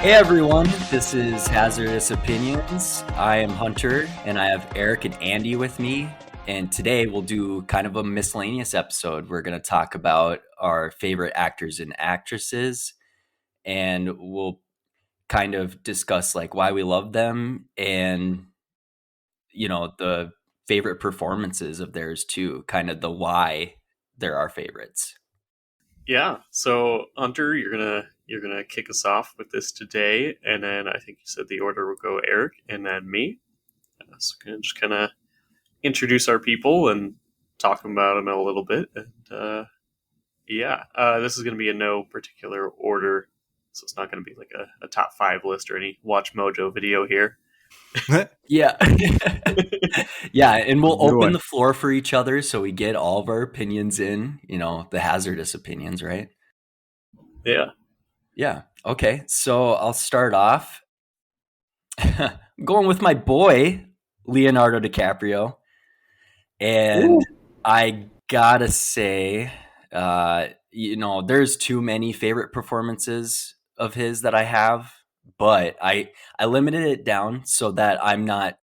Hey everyone, this is Hazardous Opinions. I am Hunter and I have Eric and Andy with me. And today we'll do kind of a miscellaneous episode. We're going to talk about our favorite actors and actresses, and we'll kind of discuss like why we love them and, the favorite performances of theirs too, kind of the why they're our favorites. Yeah. So Hunter, you're gonna kick us off with this today, and then I think you said the order will go Eric and then me. So just kind of introduce our people and talk about them a little bit. And this is gonna be in no particular order, so it's not gonna be like a top five list or any Watch Mojo video here. Yeah. Yeah, and we'll Good open one. the floor for each other so we get all of our opinions in, the hazardous opinions, right? Yeah. Yeah. Okay. So I'll start off going with my boy, Leonardo DiCaprio. And I gotta say, there's too many favorite performances of his that I have, but I limited it down so that I'm not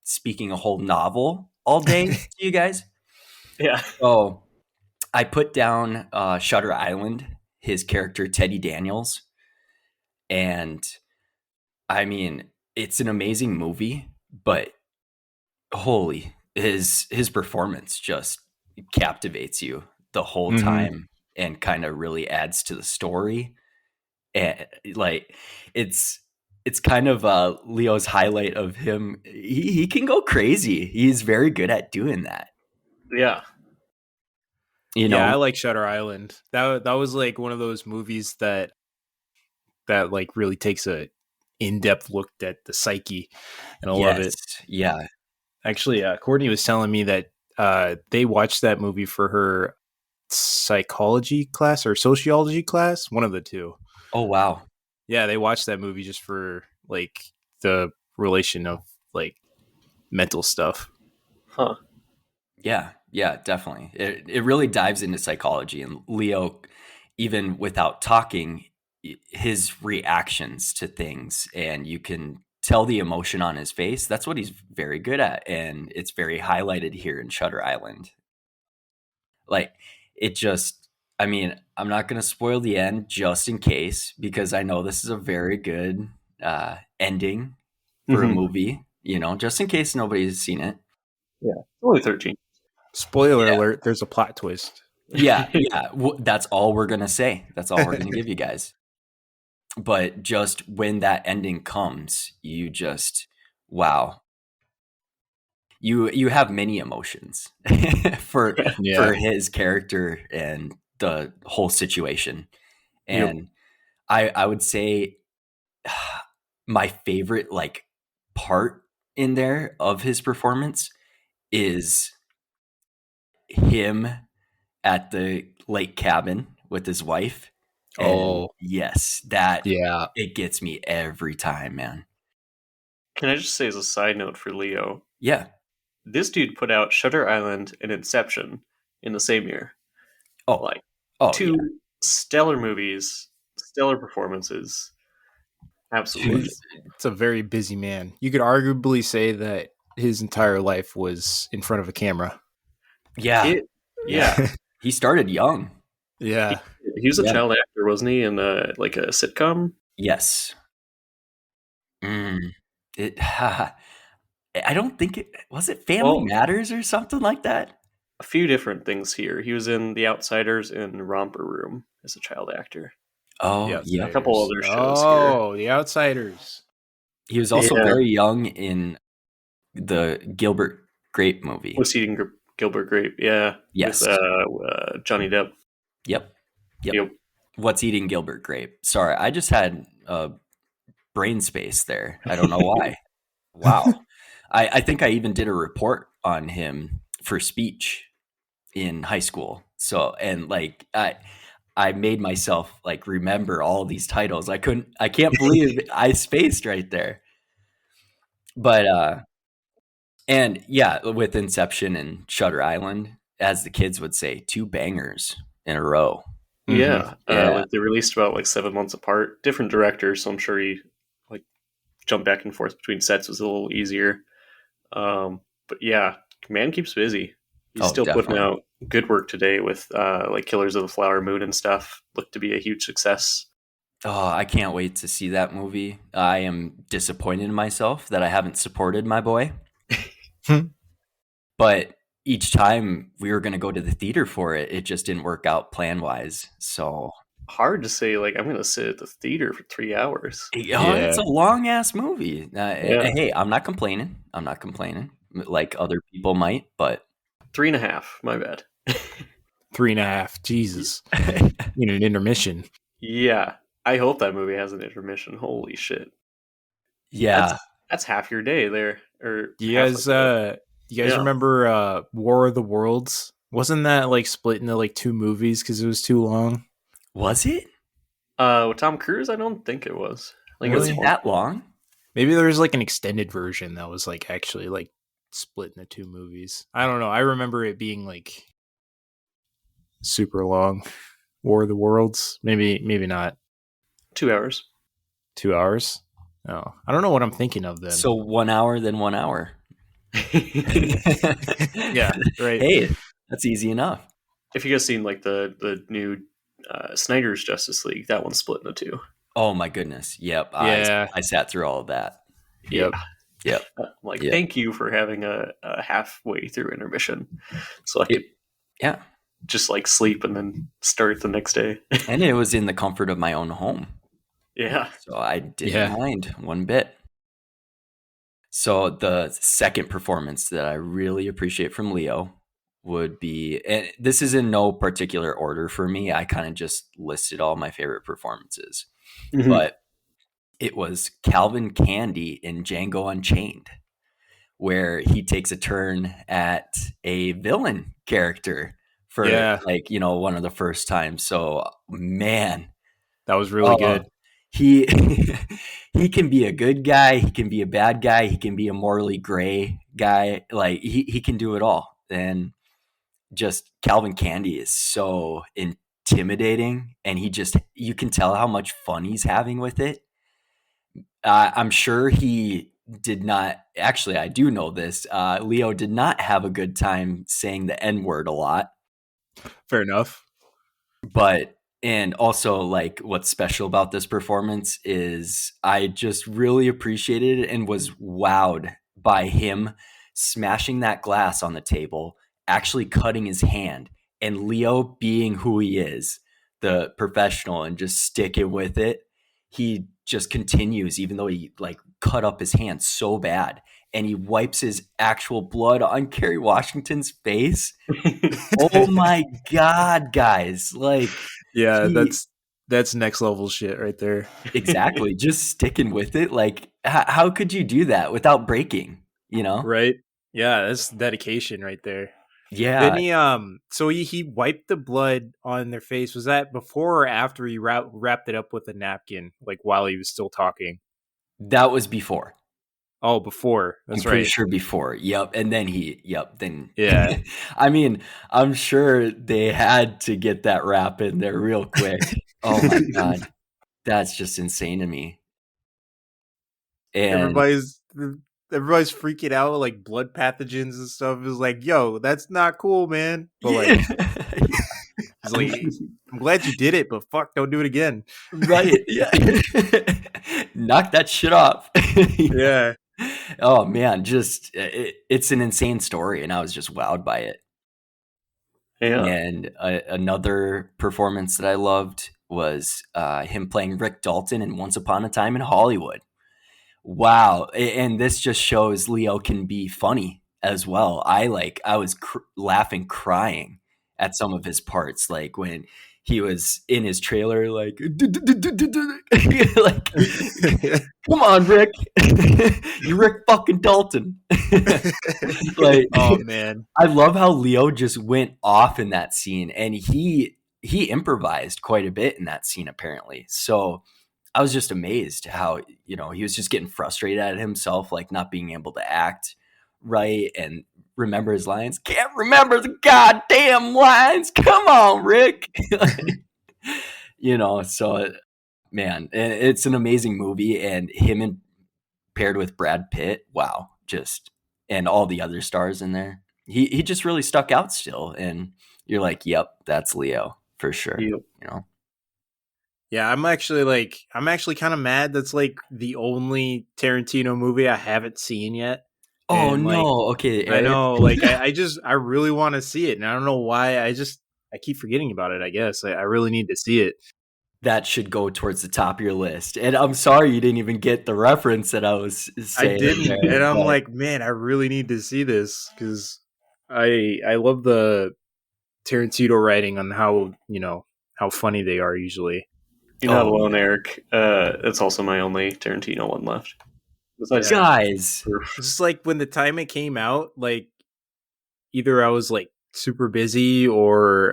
speaking a whole novel all day to you guys. Yeah. So I put down Shutter Island, his character Teddy Daniels, and I mean it's an amazing movie, but holy, his performance just captivates you the whole time and kind of really adds to the story. And like it's kind of Leo's highlight of him. He can go crazy. He's very good at doing that. Yeah. Yeah, I like Shutter Island. That was like one of those movies that like really takes a in-depth look at the psyche, and I love it. Yeah. Actually, Courtney was telling me that they watched that movie for her psychology class or sociology class, one of the two. Oh wow. Yeah, they watched that movie just for like the relation of like mental stuff. Huh. Yeah, definitely. It really dives into psychology, and Leo, even without talking, his reactions to things, and you can tell the emotion on his face. That's what he's very good at, and it's very highlighted here in Shutter Island. Like, it just, I mean, I'm not going to spoil the end just in case, because I know this is a very good ending for a movie, just in case nobody's seen it. Yeah. Only 13. Spoiler alert, there's a plot twist. Yeah. That's all we're going to say. That's all we're going to give you guys. But just when that ending comes, you just, wow. You have many emotions for his character and the whole situation. And I would say my favorite like part in there of his performance is him at the lake cabin with his wife. And yes, it gets me every time, man. Can I just say as a side note for Leo? Yeah. This dude put out Shutter Island and Inception in the same year. Two stellar movies, stellar performances. Absolutely. It's a very busy man. You could arguably say that his entire life was in front of a camera. Yeah. He started young. Yeah. He was a child actor, wasn't he, in like a sitcom? Yes. I don't think it was Family Matters or something like that. A few different things here. He was in The Outsiders and Romper Room as a child actor. Oh, yeah. A couple other shows here. Oh, The Outsiders. He was also very young in the Gilbert Grape movie. Was eating Gilbert Grape? Yeah. Yes. With Johnny Depp. Yep. What's Eating Gilbert Grape? Sorry, I just had brain space there. I don't know why. Wow. I think I even did a report on him for speech in high school. So, and like I made myself like remember all these titles. I can't believe I spaced right there. But and yeah, with Inception and Shutter Island, as the kids would say, 2 bangers in a row. Yeah, Yeah. like they released about like 7 months apart, different directors, so I'm sure he like jump back and forth between sets was a little easier. But yeah, man keeps busy. He's Oh, still putting definitely. out good work today with like Killers of the Flower Moon and stuff. Looked to be a huge success. Oh, I can't wait to see that movie. I am disappointed in myself that I haven't supported my boy. But each time we were going to go to the theater for it, it just didn't work out plan wise. So, Hard to say like I'm gonna sit at the theater for 3 hours. it's a long ass movie. Yeah, Hey, I'm not complaining. I'm not complaining like other people might, but 3.5. My bad. 3.5. Jesus. You need an intermission. Yeah, I hope that movie has an intermission. Holy shit. yeah. That's half your day there. Or Do you half guys like yeah. remember War of the Worlds? Wasn't that like split into like 2 movies because it was too long? Was it? With Tom Cruise? I don't think it was. Like Was it's it one. that long? Maybe there was like an extended version that was like actually like split into 2 movies. I don't know. I remember it being like super long. War of the Worlds. Maybe not. 2 hours. 2 hours. Oh, I don't know what I'm thinking of then. So 1 hour, then 1 hour. Yeah, right. Hey, that's easy enough. If you guys seen like the new Snyder's Justice League, that one's split into 2. Oh my goodness. Yep. Yeah. I sat through all of that. Yep. Yep. Like, Yep. thank you for having a halfway through intermission, so I could Yeah. just like sleep and then start the next day. And it was in the comfort of my own home. Yeah. So I didn't mind one bit. So the second performance that I really appreciate from Leo would be, and this is in no particular order for me. I kind of just listed all my favorite performances, but it was Calvin Candy in Django Unchained, where he takes a turn at a villain character for like, one of the first times. So man, that was really good. He he can be a good guy, he can be a bad guy, he can be a morally gray guy. Like he can do it all. And just Calvin Candy is so intimidating, and you can tell how much fun he's having with it. I'm sure he did not, actually, I do know this. Leo did not have a good time saying the N-word a lot. Fair enough. And also, like, what's special about this performance is I just really appreciated it and was wowed by him smashing that glass on the table, actually cutting his hand, and Leo being who he is, the professional, and just sticking with it. He just continues, even though he like cut up his hand so bad, and he wipes his actual blood on Kerry Washington's face. Oh my God, guys. Like, yeah, that's next level shit right there. Exactly. Just sticking with it. Like, how could you do that without breaking, Right. Yeah. That's dedication right there. Yeah. Then he wiped the blood on their face. Was that before or after he wrapped it up with a napkin, like while he was still talking? That was before. Oh, before. That's I'm pretty sure before. Yep. And then yeah. I mean, I'm sure they had to get that wrap in there real quick. Oh my God. That's just insane to me. And everybody's freaking out, like blood pathogens and stuff. Is like, yo, that's not cool, man. But like, it's like, I'm glad you did it, but fuck, don't do it again. Right. Yeah. Knock that shit off. Yeah. Oh man, just it's an insane story, and I was just wowed by it. Yeah. And another performance that I loved was him playing Rick Dalton in Once Upon a Time in Hollywood. Wow. And this just shows Leo can be funny as well. I was laughing, crying at some of his parts, like when he was in his trailer, like, like, come on, Rick. You Rick fucking Dalton. Like, oh man, I love how Leo just went off in that scene, and he improvised quite a bit in that scene apparently. So I was just amazed how, he was just getting frustrated at himself, like not being able to act right and remember his lines. Can't remember the goddamn lines. Come on, Rick. So man, it's an amazing movie, and paired with Brad Pitt, wow, and all the other stars in there. He just really stuck out still, and you're like, yep, that's Leo for sure. Yep. Yeah, I'm actually kind of mad that's like the only Tarantino movie I haven't seen yet. Oh no, okay. I know, like I really want to see it, and I don't know why. I keep forgetting about it. I guess I really need to see it. That should go towards the top of your list. And I'm sorry you didn't even get the reference that I was saying. I didn't, and I'm like, man, I really need to see this because I love the Tarantino writing on how funny they are usually. You're not alone, Eric. It's also my only Tarantino one left. Guys, it's like when the time it came out, like either I was like super busy or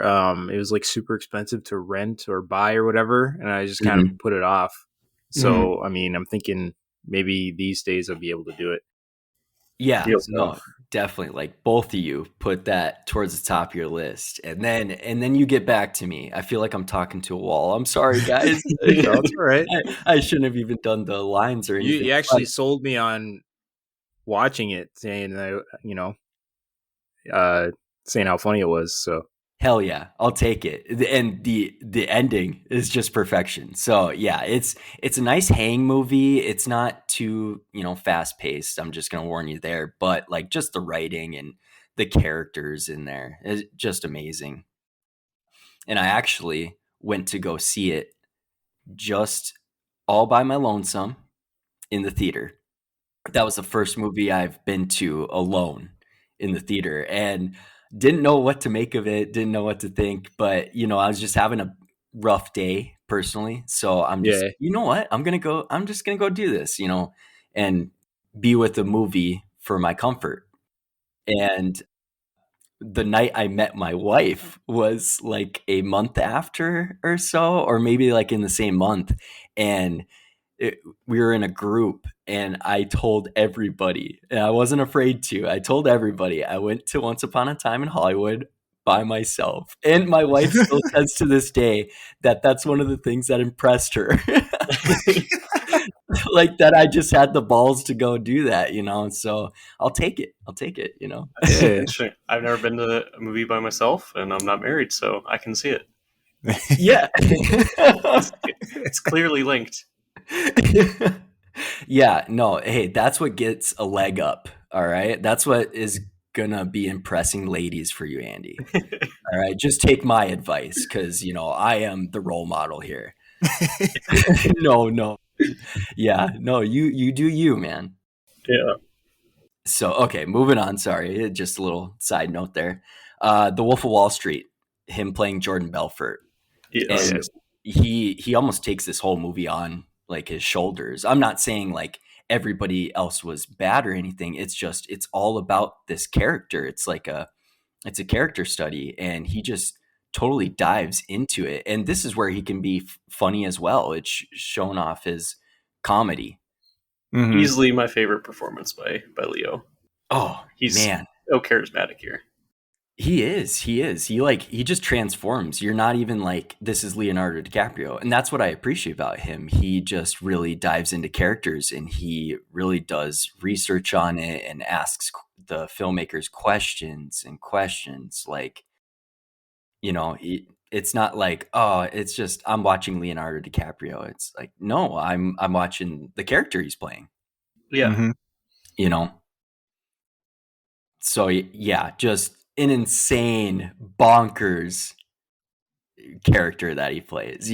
it was like super expensive to rent or buy or whatever, and I just kind of put it off. So I mean, I'm thinking maybe these days I'll be able to do it. Yeah, no, definitely. Like both of you put that towards the top of your list, and then you get back to me. I feel like I'm talking to a wall. I'm sorry, guys. No, it's all right. I shouldn't have even done the lines or anything. You actually sold me on watching it, saying saying how funny it was. So hell yeah, I'll take it. And the ending is just perfection. So yeah, it's a nice hang movie. It's not too, fast paced. I'm just gonna warn you there. But like just the writing and the characters in there is just amazing. And I actually went to go see it just all by my lonesome in the theater. That was the first movie I've been to alone in the theater, and didn't know what to make of it, didn't know what to think, but I was just having a rough day personally. So I'm just, you know what? I'm just gonna go do this, and be with the movie for my comfort. And the night I met my wife was like a month after or so, or maybe like in the same month. And we were in a group, and I told everybody, and I wasn't afraid to. I told everybody I went to Once Upon a Time in Hollywood by myself. And my wife still says to this day that that's one of the things that impressed her. Like that I just had the balls to go do that, so I'll take it. Yeah. I've never been to a movie by myself, and I'm not married, so I can see it. Yeah. It's clearly linked. Yeah, no, hey, that's what gets a leg up. All right, that's what is gonna be impressing ladies for you, Andy. All right, just take my advice, because I am the role model here. No, yeah, no, you do you, man. Yeah. So okay, moving on. Sorry, just a little side note there. The Wolf of Wall Street, him playing Jordan Belfort. Yes. And he almost takes this whole movie on like his shoulders. I'm not saying like everybody else was bad or anything. It's all about this character. It's a character study, and he just totally dives into it. And this is where he can be funny as well. It's shown off his comedy. Mm-hmm. Easily my favorite performance by Leo. Oh, he's man, so charismatic here. He is. He just transforms. You're not even like, this is Leonardo DiCaprio. And that's what I appreciate about him. He just really dives into characters, and he really does research on it and asks the filmmakers questions. Like, it's not like, oh, it's just, I'm watching Leonardo DiCaprio. It's like, no, I'm watching the character he's playing. Yeah. Mm-hmm. So yeah, just an insane, bonkers character that he plays,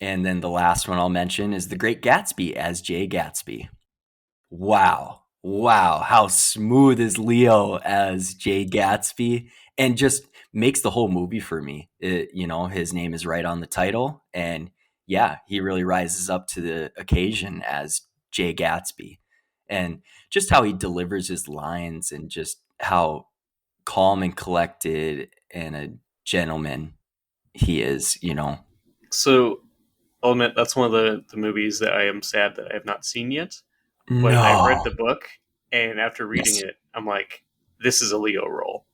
And then the last one I'll mention is The Great Gatsby as Jay Gatsby. Wow, how smooth is Leo as Jay Gatsby, and just makes the whole movie for me. His name is right on the title, and yeah, he really rises up to the occasion as Jay Gatsby. And just how he delivers his lines, and just how calm and collected and a gentleman he is, So I'll admit that's one of the movies that I am sad that I have not seen yet. No. But I read the book, and after reading it, I'm like, this is a Leo role.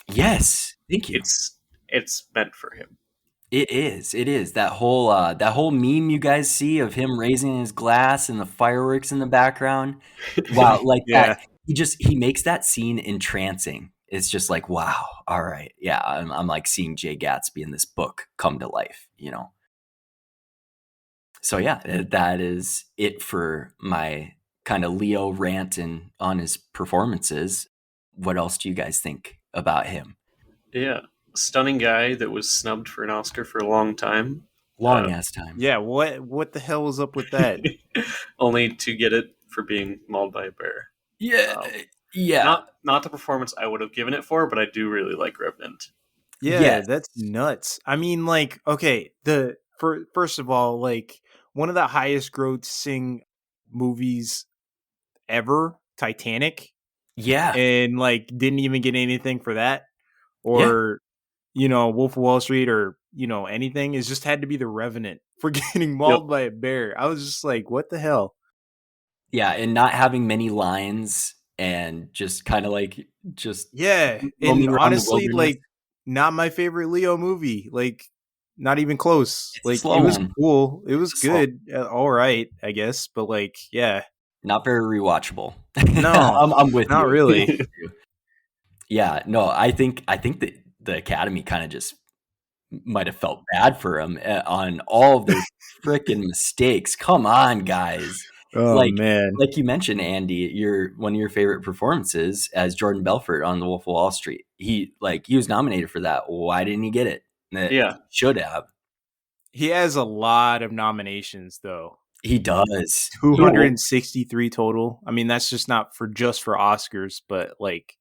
Yes, thank you. It's meant for him. It is. It is. That whole meme you guys see of him raising his glass and the fireworks in the background. Wow, like Yeah. that. He makes that scene entrancing. It's just like, wow, all right. Yeah, I'm like seeing Jay Gatsby in this book come to life, you know. So yeah, that is it for my kind of Leo rant and on his performances. What else do you guys think about him? Yeah, stunning guy that was snubbed for an Oscar for a long time. Long ass time. Yeah, what the hell was up with that? Only to get it for being mauled by a bear. Yeah. Yeah. Not the performance I would have given it for, but I do really like Revenant. Yeah, Yes. that's nuts. I mean, like, okay, first of all, like one of the highest grossing movies ever, Titanic, Yeah. and like didn't even get anything for that, or Wolf of Wall Street, or anything. It just had to be The Revenant for getting mauled by a bear. I was just like, what the hell? Yeah, and not having many lines and just kind of like Yeah, roaming and around the honestly, wilderness. like not my favorite Leo movie. Like not even close. It's a Like slow it was one. cool. It was It's slow. good. All right, I guess. But like, yeah, Not very rewatchable. no, I'm with not you. really. Yeah, no, I think that the Academy kind of just might have felt bad for him on all of their freaking mistakes. Come on, guys. Oh Like man, like you mentioned, Andy, one of your favorite performances as Jordan Belfort on The Wolf of Wall Street. He was nominated for that. Why didn't he get it? Yeah. He should have. he has a lot of nominations though. He does. 263 total. I mean, that's just not for Oscars, but like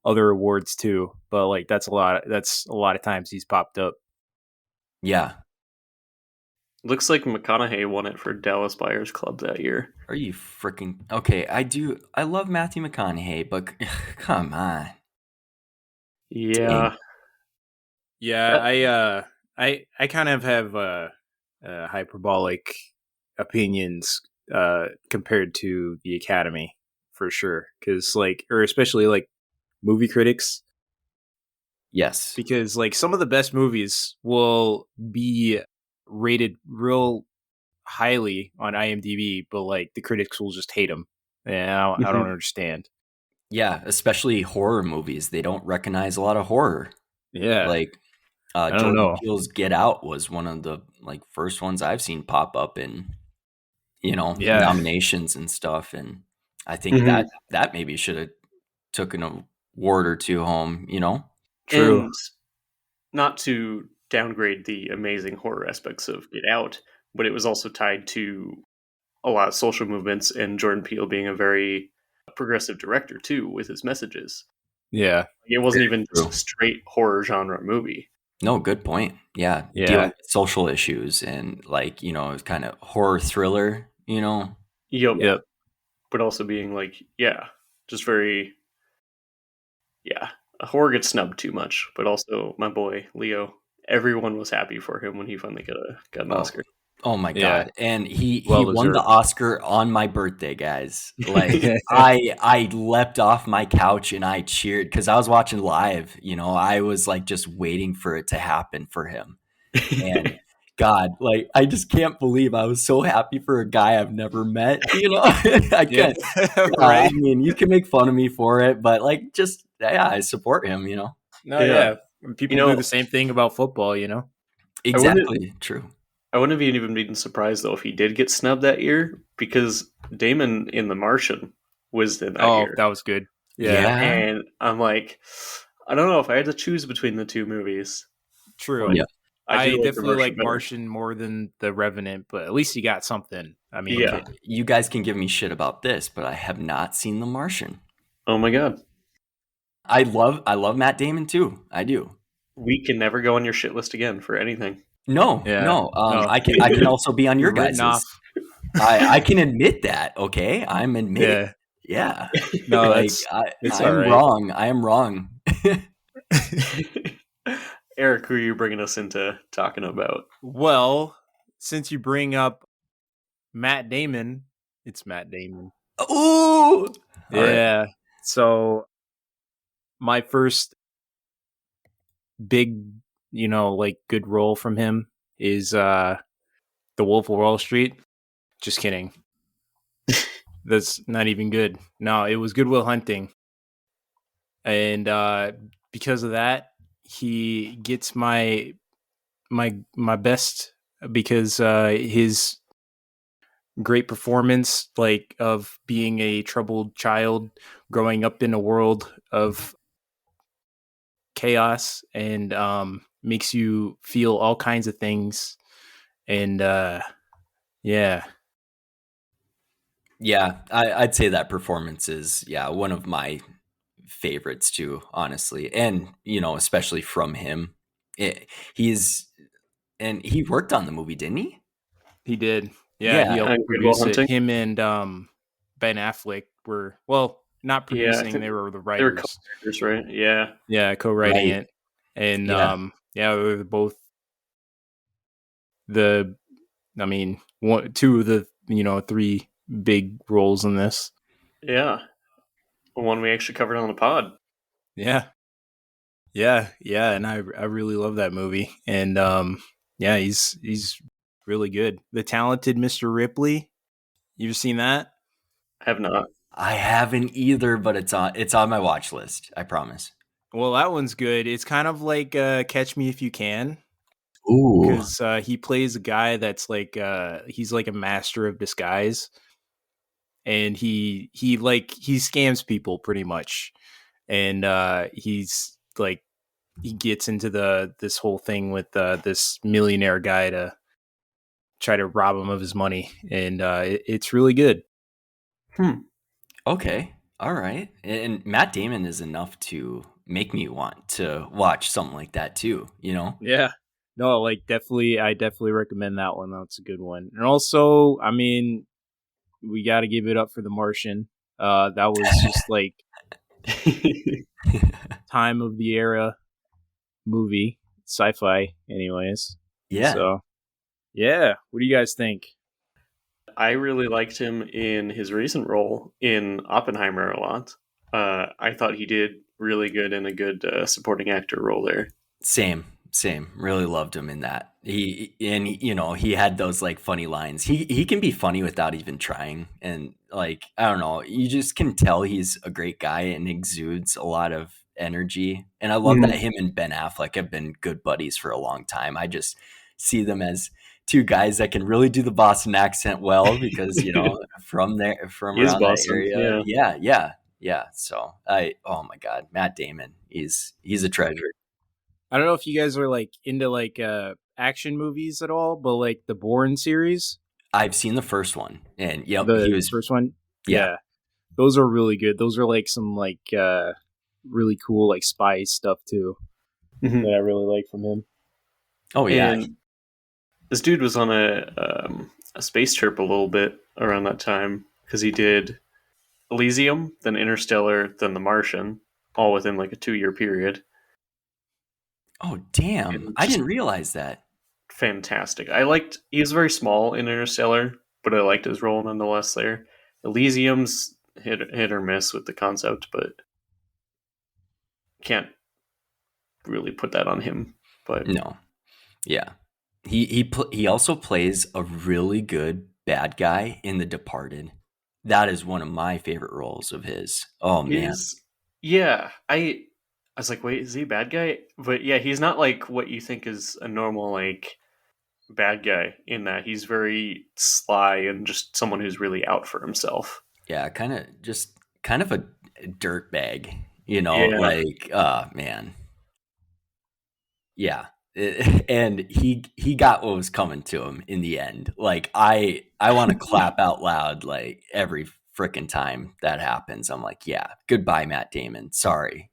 other awards too. But like that's a lot. That's a lot of times he's popped up. Yeah. Looks like McConaughey won it for Dallas Buyers Club that year. Are you freaking okay? I love Matthew McConaughey, but come on. Yeah. Dang. Yeah, I kind of have hyperbolic opinions compared to the Academy for sure, because or especially like movie critics. Yes, because like some of the best movies will be rated real highly on IMDb, but like the critics will just hate them. Yeah, I don't understand. Yeah, especially horror movies. They don't recognize a lot of horror. Yeah, like Jordan Peele's Get Out was one of the like first ones I've seen pop up in nominations and stuff, and I think that maybe should have took an award or two home. True. And not to downgrade the amazing horror aspects of Get Out, but it was also tied to a lot of social movements and Jordan Peele being a very progressive director too with his messages. Yeah, it wasn't even just a straight horror genre movie. No, good point. Yeah, dealing with social issues and like kind of horror thriller. Yep. But also being like, just very, a horror gets snubbed too much. But also, my boy Leo, everyone was happy for him when he finally got an Oscar. Oh my god! And he won the Oscar on my birthday, guys. Like I leapt off my couch and I cheered because I was watching live. I was like just waiting for it to happen for him. And God, like I just can't believe I was so happy for a guy I've never met. I can't. Right? I mean, you can make fun of me for it, but like just I support him. No, people do the same thing about football. Exactly true. I wouldn't have even been surprised, though, if he did get snubbed that year, because Damon in The Martian was in that year. Oh, that was good. Yeah. And I'm like, I don't know if I had to choose between the two movies. True. Yeah. I definitely like Martian more than The Revenant, but at least he got something. I mean, you guys can give me shit about this, but I have not seen The Martian. Oh my god. I love Matt Damon too. I do. We can never go on your shit list again for anything. No. I can also be on your guys' list. I can admit that. Okay, I'm admitting. Yeah. No, like, I'm wrong. I am wrong. Eric, who are you bringing us into talking about? Well, since you bring up Matt Damon, it's Matt Damon. Ooh. Yeah. Right. So my first big like good role from him is The Wolf of Wall Street. Just kidding. That's not even good. No, it was Good Will Hunting. And because of that, he gets my best, because his great performance, like, of being a troubled child growing up in a world of chaos, and makes you feel all kinds of things. And yeah. I'd say that performance is one of my favorites too, honestly, and especially from him. He worked on the movie, didn't he? He did. Yeah, he helped produce it. Him and Ben Affleck were, well, not producing. They were the writers. They were co-writers, right? Yeah. Yeah, co-writing it. And they were both two of the, three big roles in this. Yeah. One we actually covered on the pod. Yeah. And I really love that movie. And he's really good. The Talented Mr. Ripley. You've seen that? I have not. I haven't either, but it's on my watch list, I promise. Well, that one's good. It's kind of like Catch Me If You Can. Ooh. Because he plays a guy that's like he's like a master of disguise. And he scams people pretty much. And he's like, he gets into this whole thing with this millionaire guy to try to rob him of his money, and it's really good. Okay, all right. And Matt Damon is enough to make me want to watch something like that too. Yeah. No, like I definitely recommend that one. That's a good one. And also, I mean, we got to give it up for The Martian. That was just like time of the era movie, sci-fi anyways. Yeah. So, yeah. What do you guys think? I really liked him in his recent role in Oppenheimer a lot. I thought he did really good in a good supporting actor role there. Same. Really loved him in that. He had those like funny lines. He can be funny without even trying, and like, I don't know, you just can tell he's a great guy and exudes a lot of energy. And I love that him and Ben Affleck have been good buddies for a long time. I just see them as two guys that can really do the Boston accent well, because from around that area. Yeah. So oh my God, Matt Damon, he's a treasure. I don't know if you guys are like into like action movies at all, but like the Bourne series. I've seen the first one, and he was first one. Yeah, those are really good. Those are like some like really cool like spy stuff too that I really like from him. Oh yeah, and this dude was on a space trip a little bit around that time, because he did Elysium, then Interstellar, then The Martian, all within like a 2-year period. Oh, damn. I didn't realize that. Fantastic. He was very small in Interstellar, but I liked his role nonetheless there. Elysium's hit or miss with the concept, but can't really put that on him. But no. Yeah. He also plays a really good bad guy in The Departed. That is one of my favorite roles of his. Oh, man. Yeah. I was like, wait, is he a bad guy? But yeah, he's not like what you think is a normal like bad guy, in that he's very sly and just someone who's really out for himself. Yeah, kind of a dirtbag, like, man. Yeah. And he got what was coming to him in the end. Like, I want to clap out loud like every freaking time that happens. I'm like, yeah, goodbye, Matt Damon. Sorry.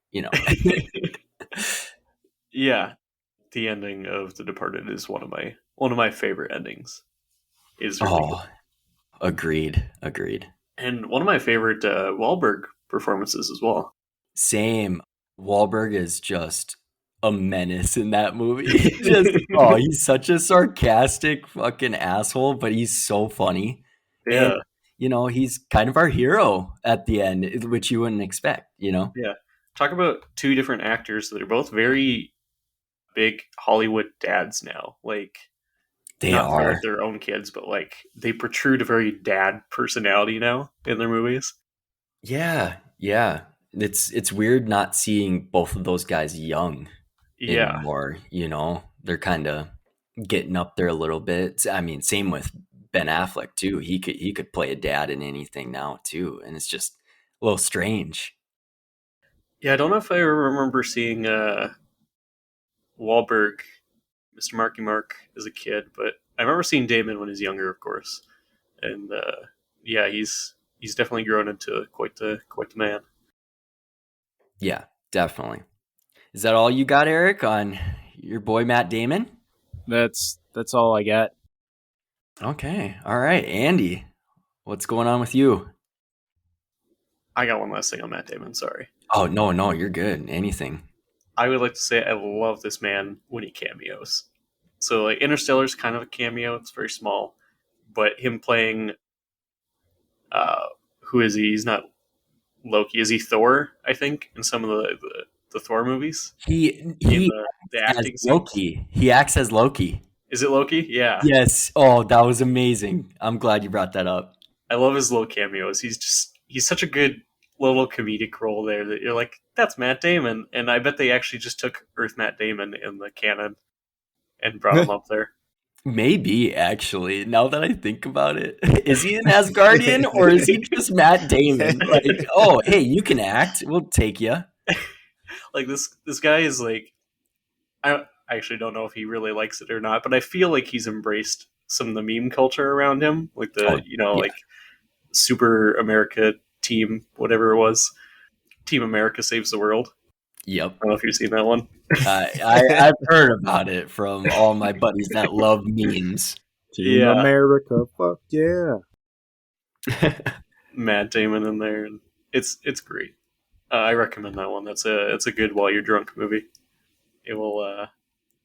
Yeah, the ending of The Departed is one of my favorite endings. Is really good. Agreed. And one of my favorite Wahlberg performances as well. Same. Wahlberg is just a menace in that movie. He's such a sarcastic fucking asshole, but he's so funny. Yeah. And, he's kind of our hero at the end, which you wouldn't expect, Yeah. Talk about two different actors that are both very big Hollywood dads now. Like, They not for are. like their own kids, but like they protrude a very dad personality now in their movies. Yeah, yeah. It's weird not seeing both of those guys young Yeah. anymore. They're kind of getting up there a little bit. I mean, same with Ben Affleck too. He could play a dad in anything now too, and it's just a little strange. Yeah, I don't know if I remember seeing Wahlberg, Mr. Marky Mark, as a kid, but I remember seeing Damon when he was younger, of course. And yeah, he's definitely grown into quite the man. Yeah, definitely. Is that all you got, Eric, on your boy Matt Damon? That's all I got. Okay. All right. Andy, what's going on with you? I got one last thing on Matt Damon, sorry. Oh, no, you're good. Anything. I would like to say I love this man when he cameos. So like Interstellar's kind of a cameo, it's very small. But him playing who is he? He's not Loki. Is he Thor, I think, in some of the Thor movies? He The acting as Loki. He acts as Loki. Is it Loki? Yeah. Yes. Oh, that was amazing. I'm glad you brought that up. I love his little cameos. He's such a good little comedic role there that you're like, that's Matt Damon. And I bet they actually just took Earth Matt Damon in the canon and brought him up there. Maybe, actually, now that I think about it. Is he an Asgardian or is he just Matt Damon? Like, oh, hey, you can act. We'll take you. Like this guy is like, I actually don't know if he really likes it or not, but I feel like he's embraced some of the meme culture around him, like like Super America Team, whatever it was, Team America Saves the World. Yep. I don't know if you've seen that one. I've heard about it from all my buddies that love memes. Team America, fuck yeah. Matt Damon in there, and it's great. I recommend that one. It's a good while you're drunk movie. It will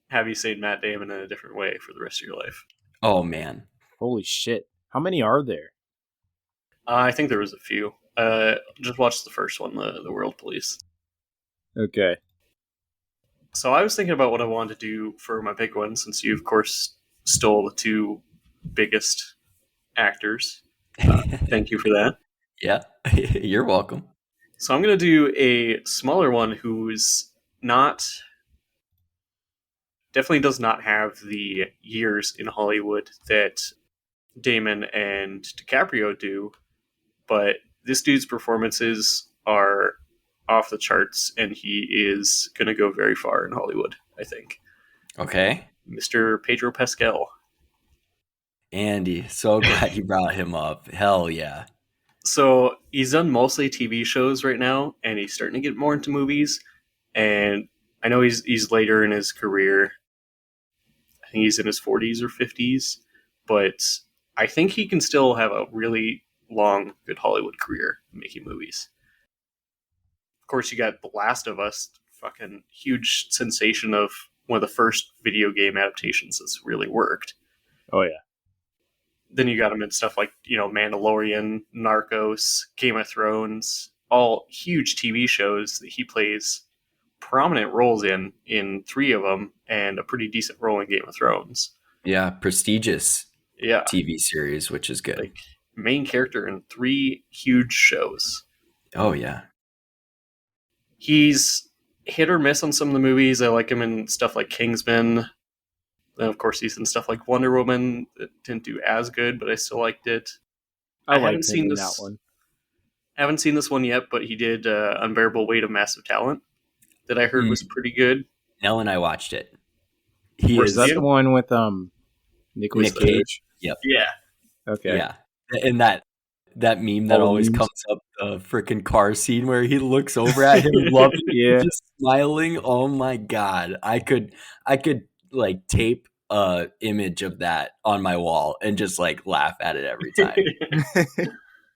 have you saying Matt Damon in a different way for the rest of your life. Oh man, holy shit! How many are there? I think there was a few. Just watch the first one, the World Police. Okay. So I was thinking about what I wanted to do for my big one, since you, of course, stole the two biggest actors. Thank you for that. Yeah, you're welcome. So I'm going to do a smaller one who's definitely does not have the years in Hollywood that Damon and DiCaprio do, but this dude's performances are off the charts, and he is going to go very far in Hollywood, I think. Okay. Mr. Pedro Pascal. Andy, so glad you brought him up. Hell yeah. So he's done mostly TV shows right now, and he's starting to get more into movies. And I know he's later in his career. I think he's in his 40s or 50s, but I think he can still have a really long, good Hollywood career making movies. Of course, you got The Last of Us, fucking huge sensation of one of the first video game adaptations that's really worked. Oh, yeah. Then you got him in stuff like, Mandalorian, Narcos, Game of Thrones, all huge TV shows that he plays prominent roles in 3 of them, and a pretty decent role in Game of Thrones. Yeah, prestigious TV series, which is good. Like, main character in 3 huge shows. Oh, yeah. He's hit or miss on some of the movies. I like him in stuff like Kingsman. And of course, he's in stuff like Wonder Woman that didn't do as good, but I still liked it. I haven't seen that one. Haven't seen this one yet, but he did Unbearable Weight of Massive Talent that I heard was pretty good. Nell and I watched it. Is that the one with Nick Cage? Yep. Yeah. Okay. Yeah. And that meme that always comes up, the freaking car scene where he looks over at him, just smiling. Oh my god! I could like tape a image of that on my wall and just like laugh at it every time.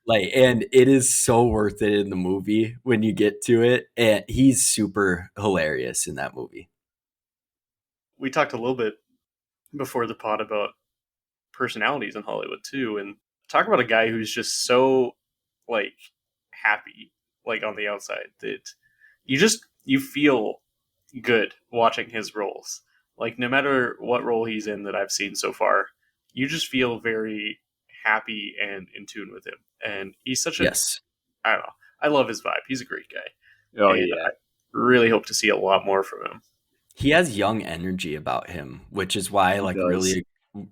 Like, and it is so worth it in the movie when you get to it, and he's super hilarious in that movie. We talked a little bit before the pod about personalities in Hollywood too, and talk about a guy who's just so happy on the outside that you feel good watching his roles. Like, no matter what role he's in that I've seen so far, you just feel very happy and in tune with him. And he's such a, Yes. I don't know, I love his vibe. He's a great guy. Oh and yeah. I really hope to see a lot more from him. He has young energy about him, which is why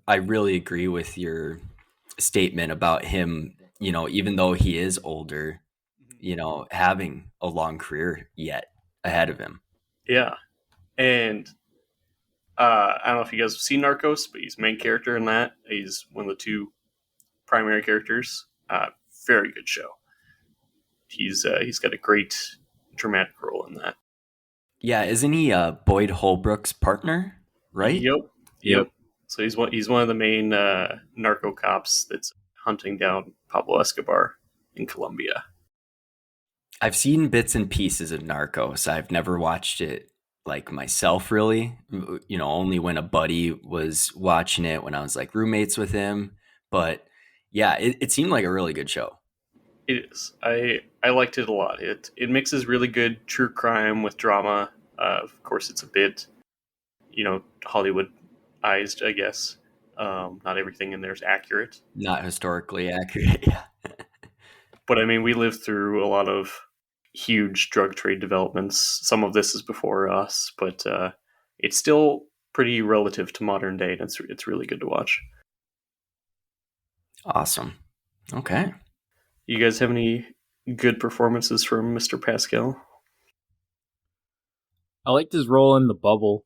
I really agree with your statement about him, even though he is older, having a long career yet ahead of him. Yeah. And I don't know if you guys have seen Narcos, but he's main character in that. He's one of the two primary characters. Very good show. He's got a great dramatic role in that. Yeah, isn't he Boyd Holbrook's partner? Right? Yep. So he's one of the main narco cops that's hunting down Pablo Escobar in Colombia. I've seen bits and pieces of Narcos. I've never watched it like myself, really. Only when a buddy was watching it when I was like roommates with him. But yeah, it seemed like a really good show. It is. I liked it a lot. It mixes really good true crime with drama. Of course, it's a bit, Hollywoodized, I guess. Not everything in there is accurate. Not historically accurate, yeah. But I mean, we lived through a lot of huge drug trade developments. Some of this is before us, but it's still pretty relative to modern day, and it's really good to watch. Awesome. Okay. You guys have any good performances from Mr. Pascal? I liked his role in The Bubble.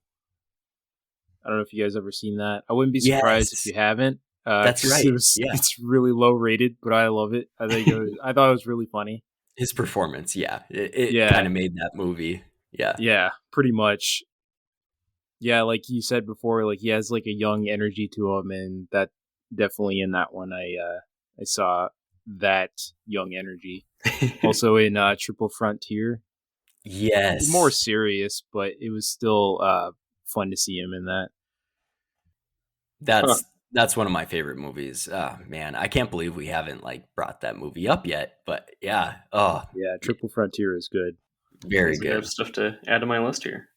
I don't know if you guys ever seen that. I wouldn't be surprised if you haven't. That's right. It's really low rated, but I love it. I thought it was really funny. His performance, it kind of made that movie. Yeah, pretty much. Yeah, like you said before, like he has like a young energy to him, and that definitely in that one I saw that young energy. Also in Triple Frontier. Yes. More serious, but it was still fun to see him in that. That's one of my favorite movies. Oh, man, I can't believe we haven't like brought that movie up yet. But yeah, Triple Frontier is good. Very good. I have stuff to add to my list here.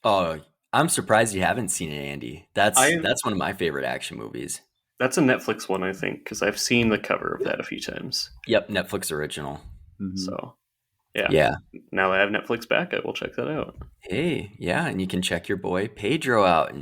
Oh, I'm surprised you haven't seen it, Andy. That's one of my favorite action movies. That's a Netflix one, I think, because I've seen the cover of that a few times. Yep, Netflix original. Mm-hmm. So, yeah. Now that I have Netflix back, I will check that out. Hey, yeah, and you can check your boy Pedro out.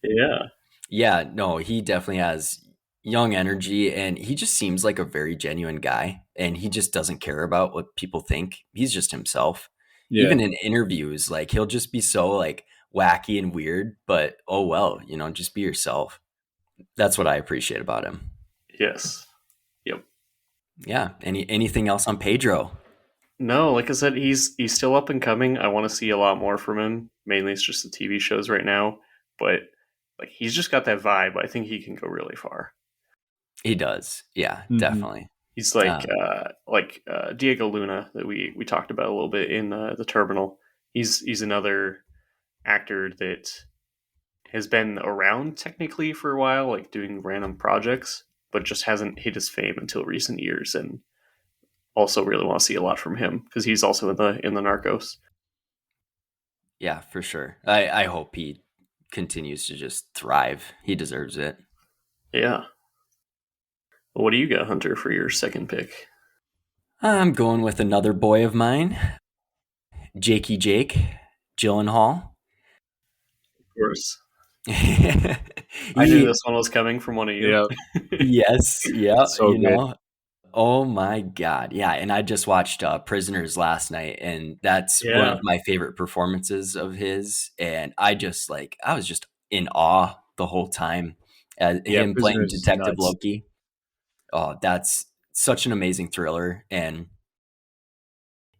Yeah. Yeah, no, he definitely has young energy, and he just seems like a very genuine guy, and he just doesn't care about what people think. He's just himself. Yeah. Even in interviews, like he'll just be so like wacky and weird, but oh well, just be yourself. That's what I appreciate about him. Yes. Yep. Yeah. Anything else on Pedro? No, like I said, he's still up and coming. I want to see a lot more from him. Mainly it's just the TV shows right now, but like he's just got that vibe. I think he can go really far. He does. Yeah, definitely. He's like Diego Luna that we talked about a little bit in The Terminal. He's another actor that has been around technically for a while, like doing random projects, but just hasn't hit his fame until recent years. And also really want to see a lot from him because he's also in the Narcos. Yeah, for sure. I hope he continues to just thrive. He deserves it. Yeah. Well, what do you got, Hunter, for your second pick? I'm going with another boy of mine, Jake Gyllenhaal. Of course. I knew this one was coming from one of you. Yes. Yeah. So good. Oh my God. Yeah. And I just watched Prisoners last night, and that's one of my favorite performances of his. And I was just in awe the whole time. Him playing Detective Loki. Oh, that's such an amazing thriller. And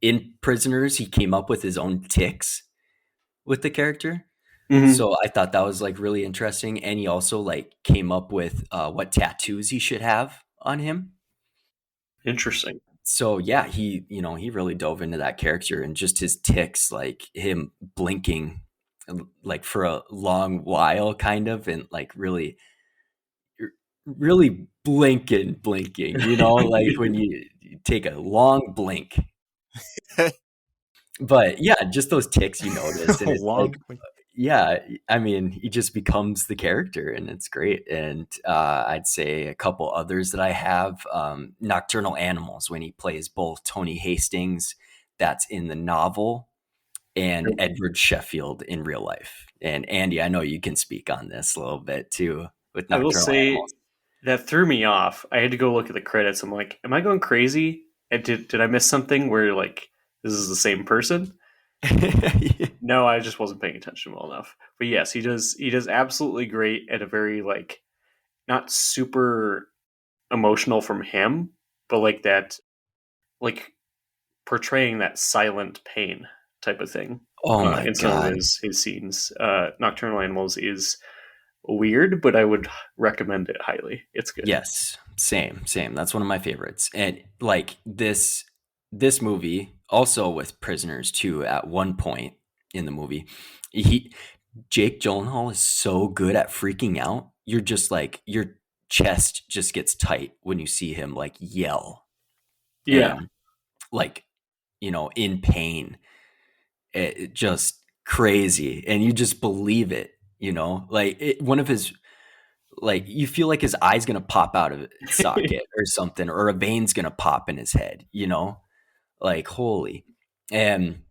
in Prisoners, he came up with his own tics with the character. Mm-hmm. So I thought that was like really interesting. And he also like came up with what tattoos he should have on him. Interesting. So yeah, he really dove into that character, and just his tics, like him blinking like for a long while kind of, and like really blinking, like when you take a long blink. But yeah, just those ticks you notice, and it's like, Long. yeah, I mean, he just becomes the character, and it's great. And I'd say a couple others that I have, Nocturnal Animals, when he plays both Tony Hastings, that's in the novel, and Edward Sheffield in real life. And Andy, I know you can speak on this a little bit too with I will Nocturnal say Animals. that threw me off. I had to go look at the credits. I'm like, am I going crazy? And did I miss something where like this is the same person? No, I just wasn't paying attention well enough. But yes, he does absolutely great at a very like not super emotional from him, but like that like portraying that silent pain type of thing Oh my in some of God. his scenes. Nocturnal Animals is weird, but I would recommend it highly. It's good. Yes, same. That's one of my favorites. And like this movie, also with Prisoners too, at one point in the movie, he Jake Gyllenhaal is so good at freaking out. You're just like your chest just gets tight when you see him like yell Yeah. and like, in pain. It just crazy, and you just believe it, like one of his, like you feel like his eye's gonna pop out of its socket or something, or a vein's gonna pop in his head, like holy. And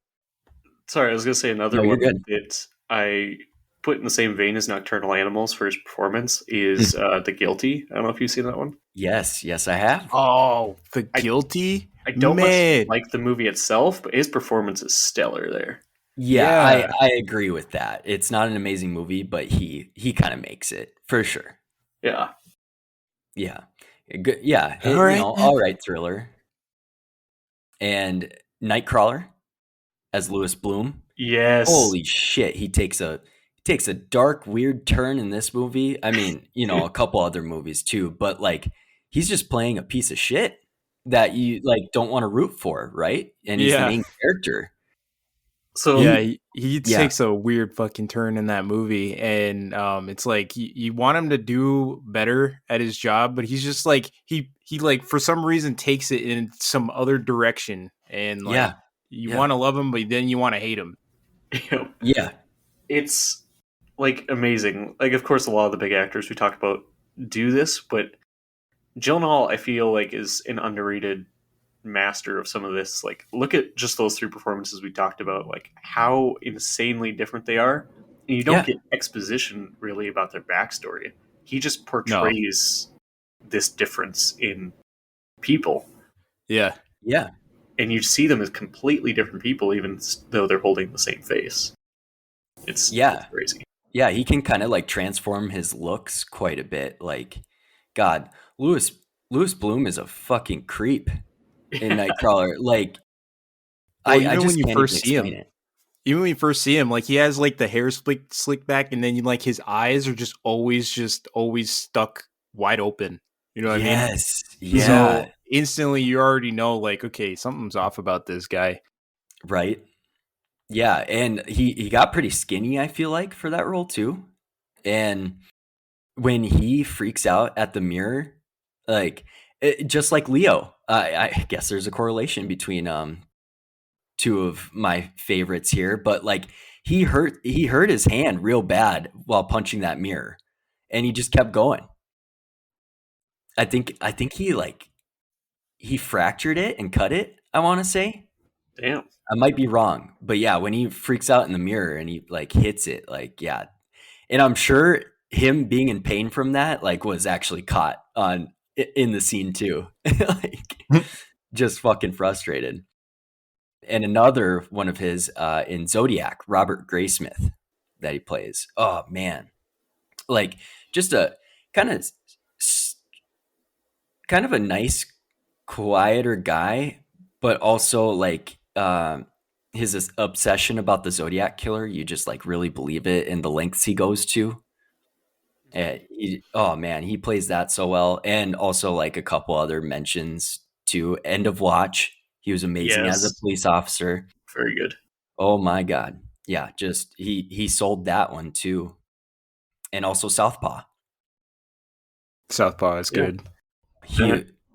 Sorry, I was gonna say another no, you're one good. that I put in the same vein as Nocturnal Animals for his performance is The Guilty. I don't know if you've seen that one. Yes, I have. Oh, The I- Guilty? I don't much Man. like the movie itself, but his performance is stellar there. Yeah, Yeah. I agree with that. It's not an amazing movie, but he kind of makes it for sure. Yeah. Yeah. Good. Yeah, All right, man. all right thriller. And Nightcrawler as Lewis Bloom. Yes. Holy shit, he takes a dark, weird turn in this movie. I mean, a couple other movies too, but like he's just playing a piece of shit that you like don't want to root for, right? And he's the Yeah. main character. So Yeah, he Yeah. takes a weird fucking turn in that movie, and it's like you want him to do better at his job, but he's just like he like for some reason takes it in some other direction, and like Yeah. you Yeah. want to love him, but then you want to hate him. Yeah. it's like amazing. Like, of course, a lot of the big actors we talk about do this, but Gyllenhaal, I feel like, is an underrated master of some of this. Like, look at just those three performances we talked about, like how insanely different they are. And you don't Yeah. get exposition really about their backstory. He just portrays this difference in people. Yeah. Yeah. And you see them as completely different people, even though they're holding the same face. It's crazy. Yeah, he can kind of like transform his looks quite a bit. Like, God, Lewis Bloom is a fucking creep in Nightcrawler. Like, Well, I even just when you can't first even see explain him, it. even when you first see him, like he has like the hair slick back, and then like his eyes are just always stuck wide open. You know what I mean? Yes. Yeah. So instantly you already know, like, okay, something's off about this guy. Right. Yeah, and he got pretty skinny, I feel like, for that role too. And when he freaks out at the mirror, like just like Leo, I guess there's a correlation between two of my favorites here, but like he hurt his hand real bad while punching that mirror, and he just kept going. I think he fractured it and cut it, I want to say. Damn. I might be wrong, but yeah, when he freaks out in the mirror and he like hits it, like, yeah. And I'm sure him being in pain from that like was actually caught on in the scene too. Like just fucking frustrated. And another one of his in Zodiac, Robert Graysmith, that he plays. Oh man. Like just a kind of a nice quieter guy, but also like his obsession about the Zodiac killer, you just like really believe it and the lengths he goes to. Oh man, he plays that so well. And also like a couple other mentions to End of Watch. He was amazing as a Yes. police officer. Very good. Oh my God. Yeah, just he sold that one too. And also Southpaw. Southpaw is good.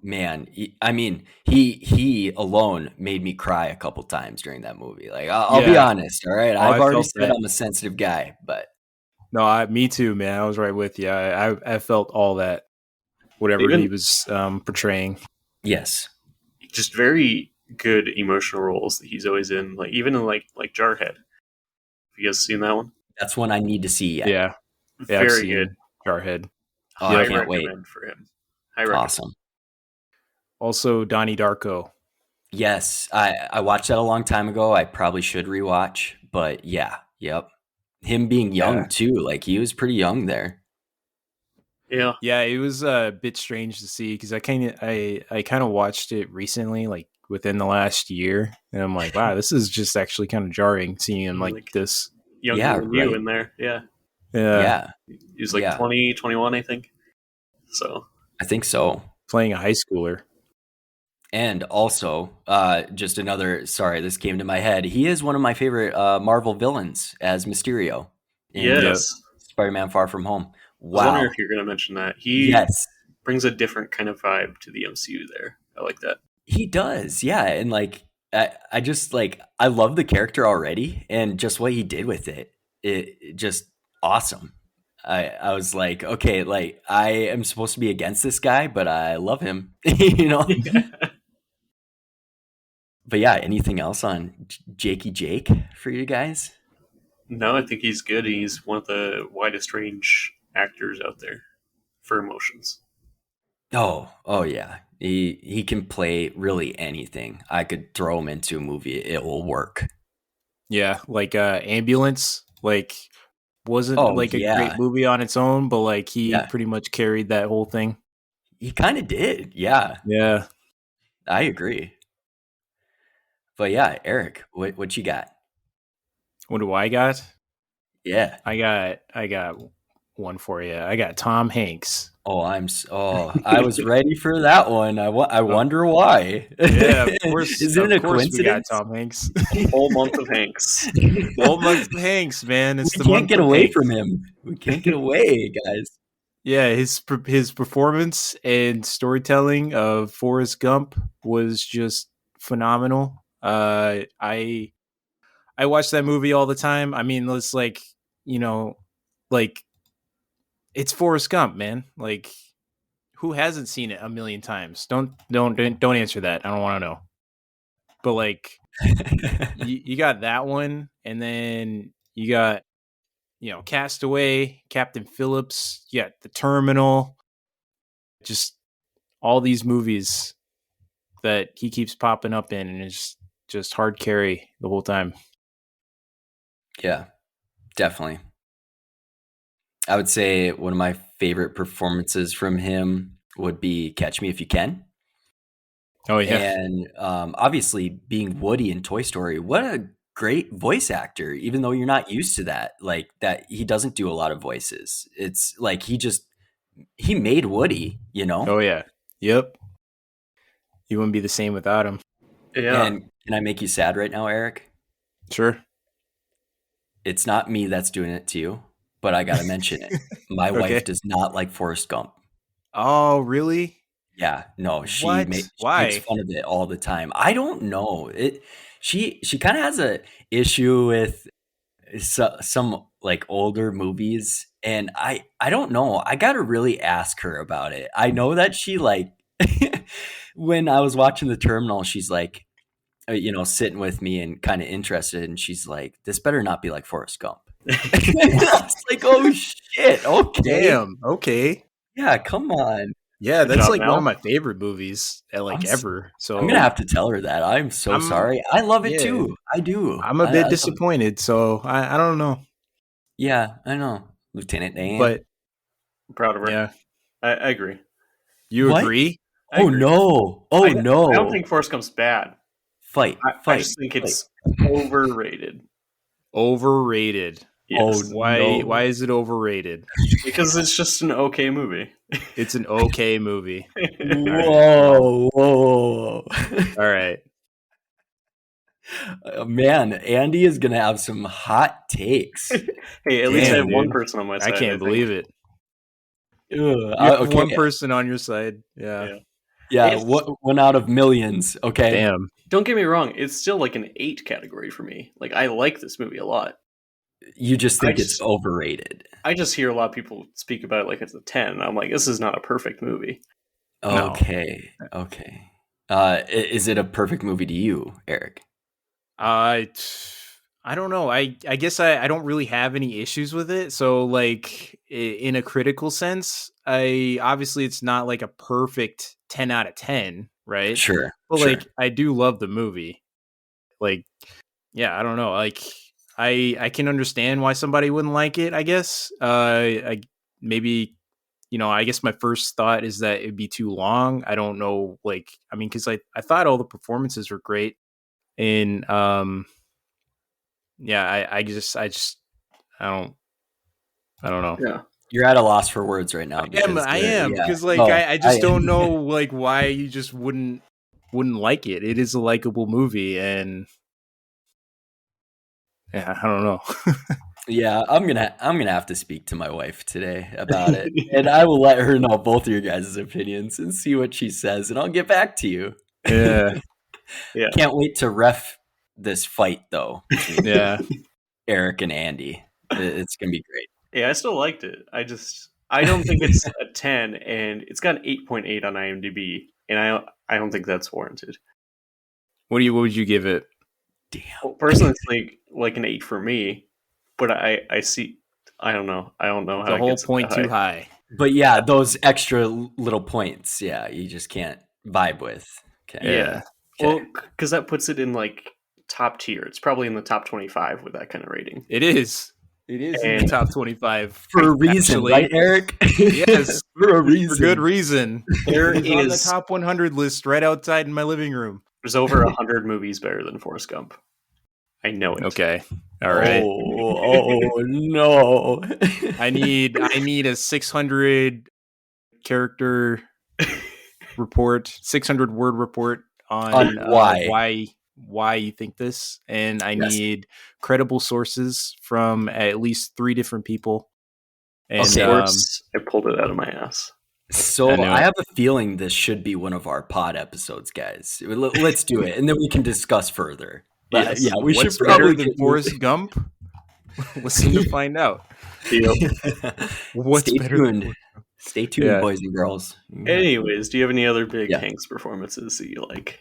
Man, he alone made me cry a couple times during that movie. Like, I'll be honest, all right? I've already said I'm a sensitive guy, but no, me too, man. I was right with you. I felt all that, whatever he was portraying. Yes, just very good emotional roles that he's always in. Like even in like Jarhead. Have you guys seen that one? That's one I need to see yet. Yeah, very good. Jarhead. Oh, I can't wait for him. Awesome. Also, Donnie Darko. Yes, I watched that a long time ago. I probably should rewatch, but yeah, yep. Him being young too, like he was pretty young there. Yeah, it was a bit strange to see because I kind of watched it recently, like within the last year, and I'm like, wow, this is just actually kind of jarring seeing him like this. Younger than you in there, yeah. He's like 20, 21, I think. So I think so. Playing a high schooler. And also, just another, sorry, this came to my head. He is one of my favorite Marvel villains as Mysterio. In Spider-Man Far From Home. Wow. I was wondering if you're going to mention that. He brings a different kind of vibe to the MCU there. I like that. He does, yeah. And like, I just like, I love the character already and just what he did with it. It just awesome. I was like, okay, like I am supposed to be against this guy, but I love him, you know? But yeah, anything else on Jakey Jake for you guys? No, I think he's good. He's one of the widest range actors out there for emotions. Oh yeah. He can play really anything. I could throw him into a movie. It will work. Yeah, like Ambulance, like wasn't a great movie on its own, but like he pretty much carried that whole thing. He kind of did. Yeah. Yeah. I agree. But yeah, Eric, what you got? What do I got? Yeah. I got one for you. I got Tom Hanks. I was ready for that one. I wonder why. Yeah, of course. Is it a coincidence? We got Tom Hanks. Whole month of Hanks. Whole month of Hanks, man. We can't get away from him. We can't get away, guys. Yeah, his performance and storytelling of Forrest Gump was just phenomenal. I watch that movie all the time. I mean, it's like, like it's Forrest Gump, man. Like, who hasn't seen it a million times? Don't answer that. I don't want to know. But like, you got that one, and then you got, Castaway, Captain Phillips. You got The Terminal. Just all these movies that he keeps popping up in, and it's just hard carry the whole time. Yeah, definitely. I would say one of my favorite performances from him would be Catch Me If You Can. Oh, yeah. And obviously being Woody in Toy Story, what a great voice actor, even though you're not used to that. Like that, he doesn't do a lot of voices. It's like he made Woody, Oh, yeah. Yep. He wouldn't be the same without him. Yeah. And can I make you sad right now, Eric? Sure. It's not me that's doing it to you, but I got to mention it. My wife does not like Forrest Gump. Oh, really? Yeah, no, she makes fun of it all the time. I don't know. She kind of has a issue with some like older movies, and I don't know. I got to really ask her about it. I know that she like when I was watching The Terminal, she's like, sitting with me and kind of interested, and she's like, "This better not be like Forrest Gump." I was like, "Oh shit! Okay, damn, okay, yeah, come on." Yeah, that's like one of my favorite movies ever. So I'm gonna have to tell her that. I'm sorry. I love it too. I do. I'm a bit disappointed, so I don't know. Yeah, I know, Lieutenant Dan. But I'm proud of her. Yeah, I agree. You agree? Oh no! Oh no! I don't think Forrest Gump's bad. Fight! I just think it's overrated. Overrated. Yes. Oh, why is it overrated? Because it's just an okay movie. It's an okay movie. Whoa. All right. Man, Andy is going to have some hot takes. Hey, at least I have one person on my side. I can't believe it. You have one person on your side. Yeah. Yeah, one out of millions. Okay. Damn. Don't get me wrong, it's still like an 8 category for me. Like, I like this movie a lot. You just think it's overrated. I just hear a lot of people speak about it like it's a 10. And I'm like, this is not a perfect movie. Okay. No. Okay. Is it a perfect movie to you, Eric? I don't know. I guess I don't really have any issues with it. So, like, in a critical sense, obviously it's not like a perfect 10 out of 10, right? Sure. But like, I do love the movie. Like, yeah, I don't know. Like, I can understand why somebody wouldn't like it, I guess. Maybe, I guess my first thought is that it'd be too long. I don't know. Like, I mean, because I thought all the performances were great. And yeah, I don't know. Yeah. You're at a loss for words right now. I am because like I just don't know like why you just wouldn't like it. It is a likable movie, and yeah, I don't know. Yeah, I'm gonna have to speak to my wife today about it, and I will let her know both of your guys' opinions and see what she says, and I'll get back to you. Yeah. Yeah. Can't wait to ref this fight though. Yeah. Eric and Andy. It's gonna be great. Yeah, I still liked it. I don't think it's a 10, and it's got an 8.8 on IMDb, and I don't think that's warranted. What would you give it? Damn. Well, personally, it's like an 8 for me, but I see. I don't know how the whole point too high. But yeah, those extra little points, yeah, you just can't vibe with. Okay. Yeah. Okay. Well, because that puts it in like top tier. It's probably in the top 25 with that kind of rating. It is. It is in the top 25 for a reason, actually. Right, Eric? Yes, for a reason. For good reason. There is on the top 100 list right outside in my living room. There's over 100 movies better than Forrest Gump. I know it. Okay. All right. Oh no. I need a 600 character report, 600 word report on why you think this, and I need credible sources from at least 3 different people. And I pulled it out of my ass. So I have a feeling this should be one of our pod episodes, guys. Let's do it, and then we can discuss further. Yes. Yeah, we should probably get Forrest Gump. Listen to find out. What's Stay tuned. Stay tuned, boys and girls. Anyways, do you have any other big Hanks performances that you like?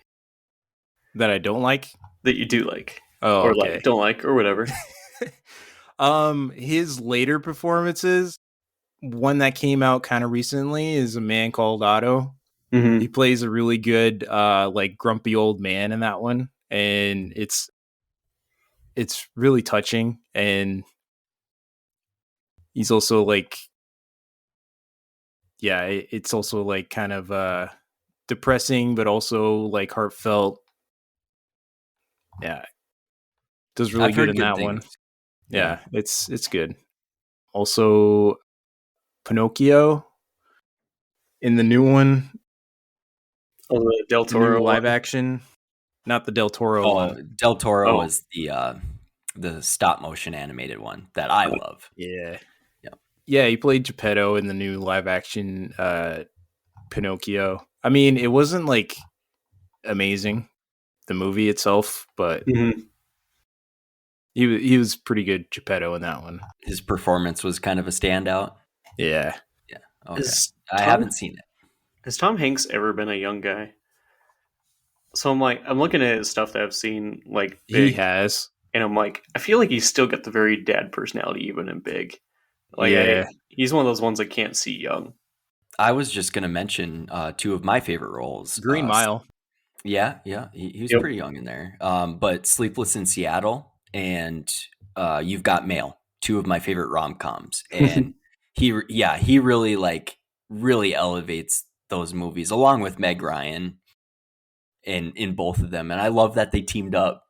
That I don't like? That you do like. Oh, or okay. like, don't like, or whatever. His later performances, one that came out kind of recently is A Man Called Otto. Mm-hmm. He plays a really good, like grumpy old man in that one. And it's really touching. And he's also like, yeah, it's also like kind of depressing, but also like heartfelt. Yeah, does really good in that one. Yeah, it's good. Also, Pinocchio in the new one. Oh, the Del Toro live action, not the Del Toro one. Del Toro is the stop motion animated one that I love. Yeah, he played Geppetto in the new live action Pinocchio. I mean, it wasn't like amazing, the movie itself, but he was pretty good Geppetto in that one. His performance was kind of a standout. Yeah. Okay. I haven't seen it. Has Tom Hanks ever been a young guy? So I'm looking at his stuff that I've seen, like Big, he has, and I'm like, I feel like he's still got the very dad personality even in Big. Like, he's one of those ones I can't see young. I was just gonna mention 2 of my favorite roles. Green Mile. Yeah, he was pretty young in there. But Sleepless in Seattle and You've Got Mail, 2 of my favorite rom-coms, and he really elevates those movies along with Meg Ryan in both of them, and I love that they teamed up,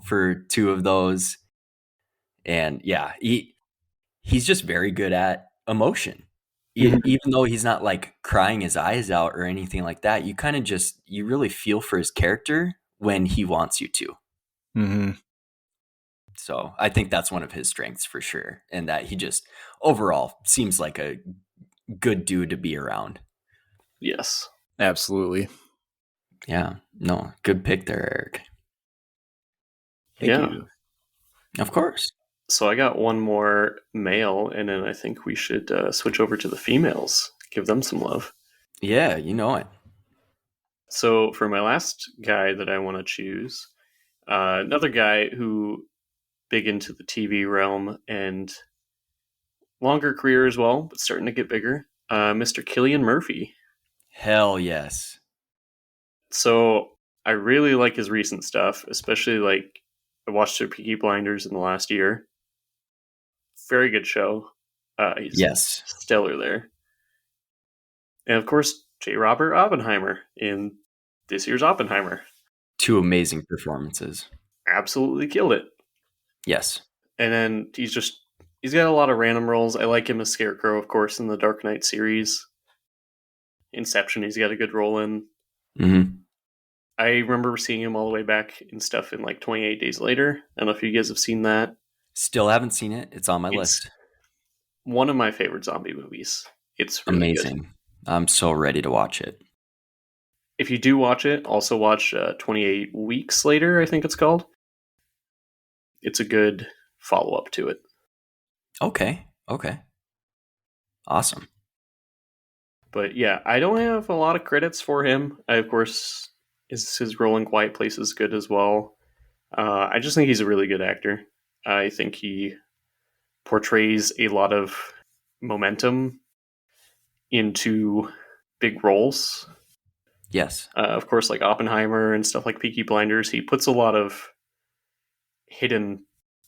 for 2 of those. And yeah, he's just very good at emotion. Even though he's not like crying his eyes out or anything like that, you kind of you really feel for his character when he wants you to. Mm-hmm. So I think that's one of his strengths for sure. And that he just overall seems like a good dude to be around. Yes. Absolutely. Yeah. No, good pick there, Eric. Thank you. Of course. So I got one more male, and then I think we should switch over to the females. Give them some love. Yeah, you know it. So for my last guy that I want to choose, another guy who big into the TV realm and longer career as well, but starting to get bigger, Mr. Cillian Murphy. Hell yes. So I really like his recent stuff, especially like I watched the Peaky Blinders in the last year. Very good show. He's stellar there. And of course, J. Robert Oppenheimer in this year's Oppenheimer. 2 amazing performances. Absolutely killed it. Yes. And then he's got a lot of random roles. I like him as Scarecrow, of course, in the Dark Knight series. Inception, he's got a good role in. Mm-hmm. I remember seeing him all the way back in stuff in like 28 Days Later. I don't know if you guys have seen that. Still haven't seen it. It's on my list. One of my favorite zombie movies. It's really amazing. Good. I'm so ready to watch it. If you do watch it, also watch 28 Weeks Later, I think it's called. It's a good follow-up to it. Okay. Awesome. But yeah, I don't have a lot of credits for him. Of course, his role in Quiet Place is good as well. I just think he's a really good actor. I think he portrays a lot of momentum into big roles. Yes. Of course, like Oppenheimer and stuff like Peaky Blinders, he puts a lot of hidden,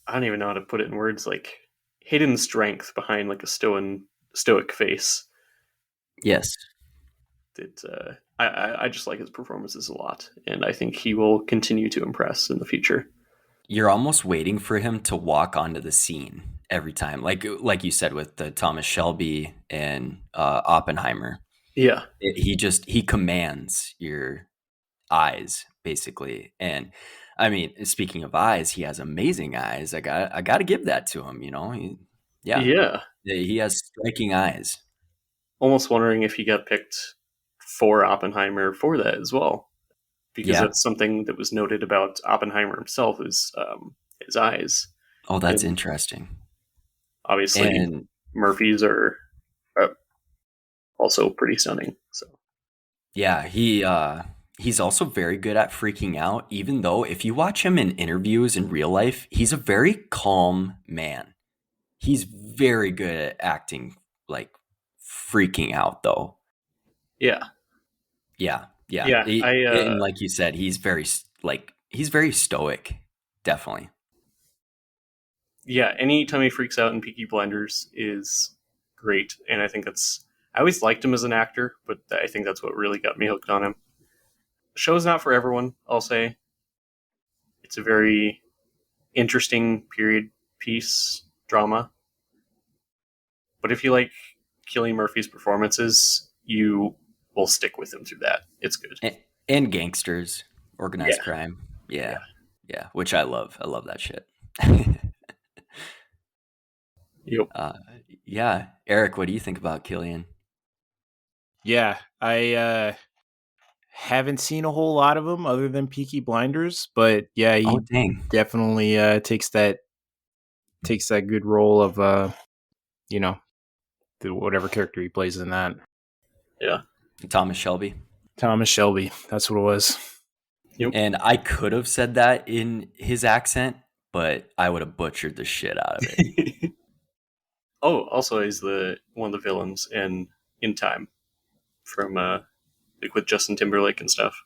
I don't even know how to put it in words, like hidden strength behind like a stoic face. Yes. That I just like his performances a lot, and I think he will continue to impress in the future. You're almost waiting for him to walk onto the scene every time, like you said with the Thomas Shelby and Oppenheimer. Yeah, he commands your eyes basically, and I mean, speaking of eyes, he has amazing eyes. I got to give that to him. You know, he has striking eyes. Almost wondering if he got picked for Oppenheimer for that as well, because that's something that was noted about Oppenheimer himself is his eyes. Oh, that's interesting. Obviously, and Murphy's are also pretty stunning. So, yeah, he's also very good at freaking out. Even though if you watch him in interviews in real life, he's a very calm man. He's very good at acting like freaking out, though. Yeah. And like you said, he's very stoic. Definitely. Yeah, anytime he freaks out in Peaky Blinders is great, and I think I always liked him as an actor, but I think that's what really got me hooked on him. The show's not for everyone, I'll say. It's a very interesting period piece drama. But if you like Cillian Murphy's performances, you will stick with him through that. It's good. And gangsters, organized crime. Yeah, which I love. I love that shit. Yep. Yeah. Eric, what do you think about Cillian? Yeah, I haven't seen a whole lot of him other than Peaky Blinders, but yeah, he definitely takes that good role of whatever character he plays in that. Yeah. Thomas Shelby. That's what it was. Yep. And I could have said that in his accent, but I would have butchered the shit out of it. Oh, also he's one of the villains in Time from with Justin Timberlake and stuff.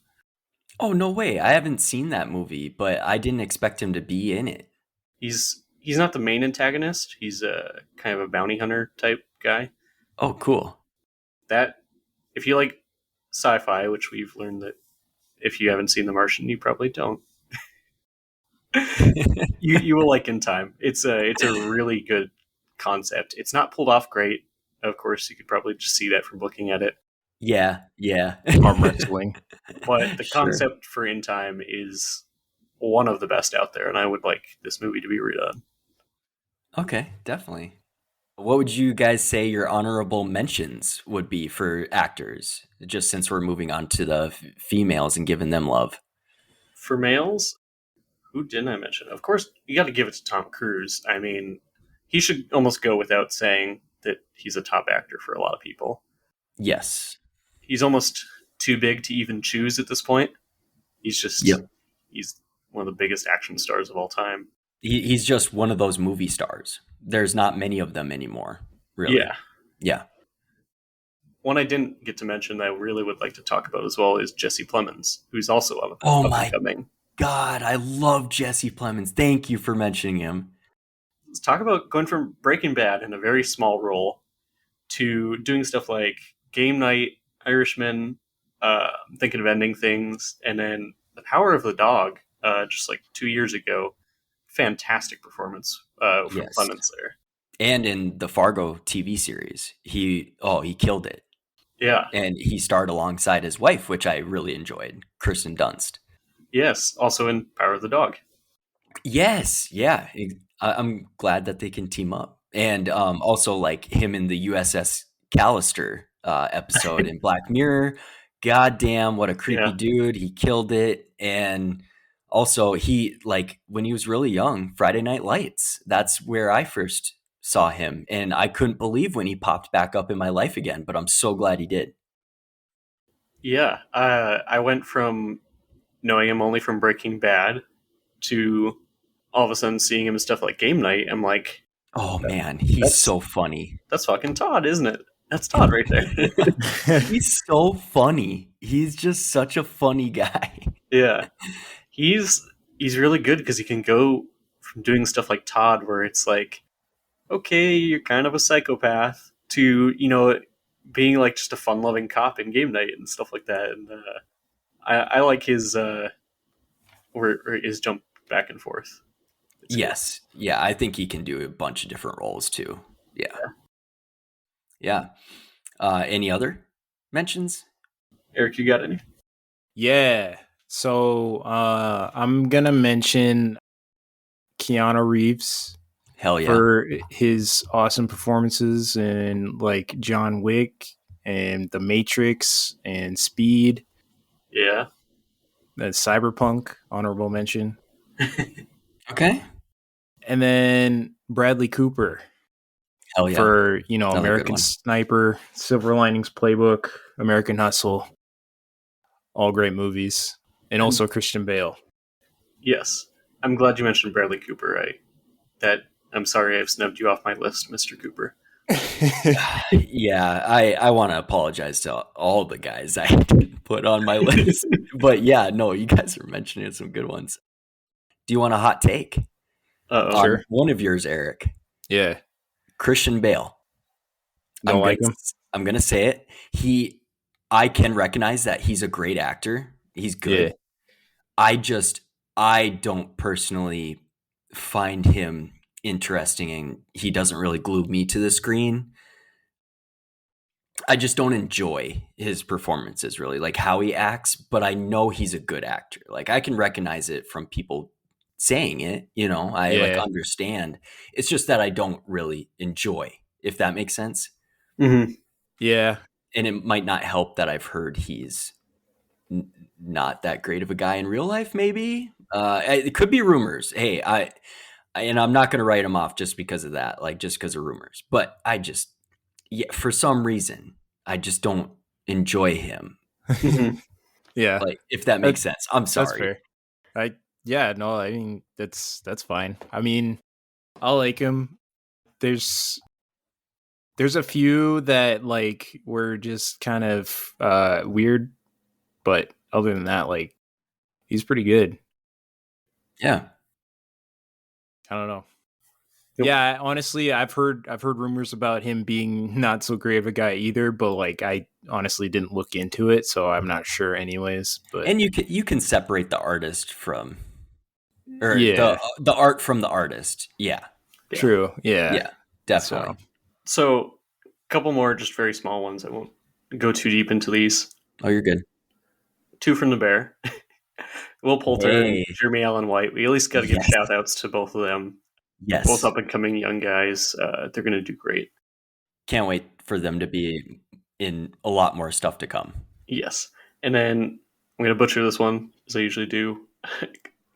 Oh, no way. I haven't seen that movie, but I didn't expect him to be in it. He's not the main antagonist. He's a kind of a bounty hunter type guy. Oh, cool. That, if you like sci-fi, which we've learned that if you haven't seen The Martian, you probably don't. you will like In Time. It's a really good concept. It's not pulled off great. Of course, you could probably just see that from looking at it. Yeah. Arm wrestling. But the concept for In Time is one of the best out there, and I would like this movie to be redone. Okay, definitely. What would you guys say your honorable mentions would be for actors? Just since we're moving on to the females and giving them love. For males, who didn't I mention? Of course, you got to give it to Tom Cruise. I mean, he should almost go without saying that he's a top actor for a lot of people. Yes. He's almost too big to even choose at this point. He's just, he's one of the biggest action stars of all time. He's just one of those movie stars. There's not many of them anymore, really. Yeah. One I didn't get to mention that I really would like to talk about as well is Jesse Plemons, who's also up my God, I love Jesse Plemons. Thank you for mentioning him. Let's talk about going from Breaking Bad in a very small role to doing stuff like Game Night, Irishman, Thinking of Ending Things, and then The Power of the Dog, just like 2 years ago. Fantastic performance from Plemons there. And in the Fargo TV series, he killed it. Yeah. And he starred alongside his wife, which I really enjoyed, Kirsten Dunst. Yes, also in Power of the Dog. Yes, yeah. I'm glad that they can team up. And also like him in the USS Callister episode in Black Mirror. God damn, what a creepy dude. He killed it. And also he, like, when he was really young, Friday Night Lights, that's where I first saw him. And I couldn't believe when he popped back up in my life again, but I'm so glad he did. Yeah, I went from knowing him only from Breaking Bad to all of a sudden seeing him in stuff like Game Night. I'm like, oh man, he's so funny. That's fucking Todd, isn't it? That's Todd right there. He's so funny. He's just such a funny guy. Yeah. He's really good because he can go from doing stuff like Todd, where it's like, okay, you're kind of a psychopath, to, you know, being like just a fun-loving cop in Game Night and stuff like that. And I like his his jump back and forth. Yes. Yeah, I think he can do a bunch of different roles too. Yeah. Any other mentions? Eric, you got any? Yeah. So I'm gonna mention Keanu Reeves. Hell yeah. For his awesome performances in like John Wick and The Matrix and Speed. Yeah. That's Cyberpunk, honorable mention. Okay. And then Bradley Cooper. Hell yeah. For, you know, American Sniper, Silver Linings Playbook, American Hustle. All great movies. And also Christian Bale. Yes. I'm glad you mentioned Bradley Cooper. I'm sorry I've snubbed you off my list, Mr. Cooper. Yeah, I want to apologize to all the guys I didn't put on my list. But yeah, no, you guys are mentioning some good ones. Do you want a hot take? Sure. One of yours, Eric. Yeah. Christian Bale. Don't like him? I'm going to say it. I can recognize that he's a great actor. He's good. Yeah. I don't personally find him interesting, and he doesn't really glue me to the screen. I just don't enjoy his performances, really, like how he acts, but I know he's a good actor. Like, I can recognize it from people saying it, you know, I understand. It's just that I don't really enjoy, if that makes sense. Mm-hmm. Yeah. And it might not help that I've heard he's not that great of a guy in real life, maybe. It could be rumors. Hey, and I'm not going to write him off just because of that, like just because of rumors. But for some reason, I just don't enjoy him. Yeah. Like, if that makes sense. I'm sorry. That's fair. I mean, that's fine. I mean, I like him. There's a few that like were just kind of weird, but other than that, like, he's pretty good. Yeah. I don't know. Yep. Yeah, honestly, I've heard rumors about him being not so great of a guy either, but like I honestly didn't look into it, so I'm not sure anyways. But and you can separate the artist from the art from the artist. Yeah. True. Yeah. Yeah, definitely. So a couple more just very small ones. I won't go too deep into these. Oh, you're good. 2 from the Bear. Will Poulter and Jeremy Allen White. We at least got to give shout outs to both of them. both Yes. up and coming young guys. They're going to do great. Can't wait for them to be in a lot more stuff to come. Yes. And then I'm going to butcher this one, as I usually do.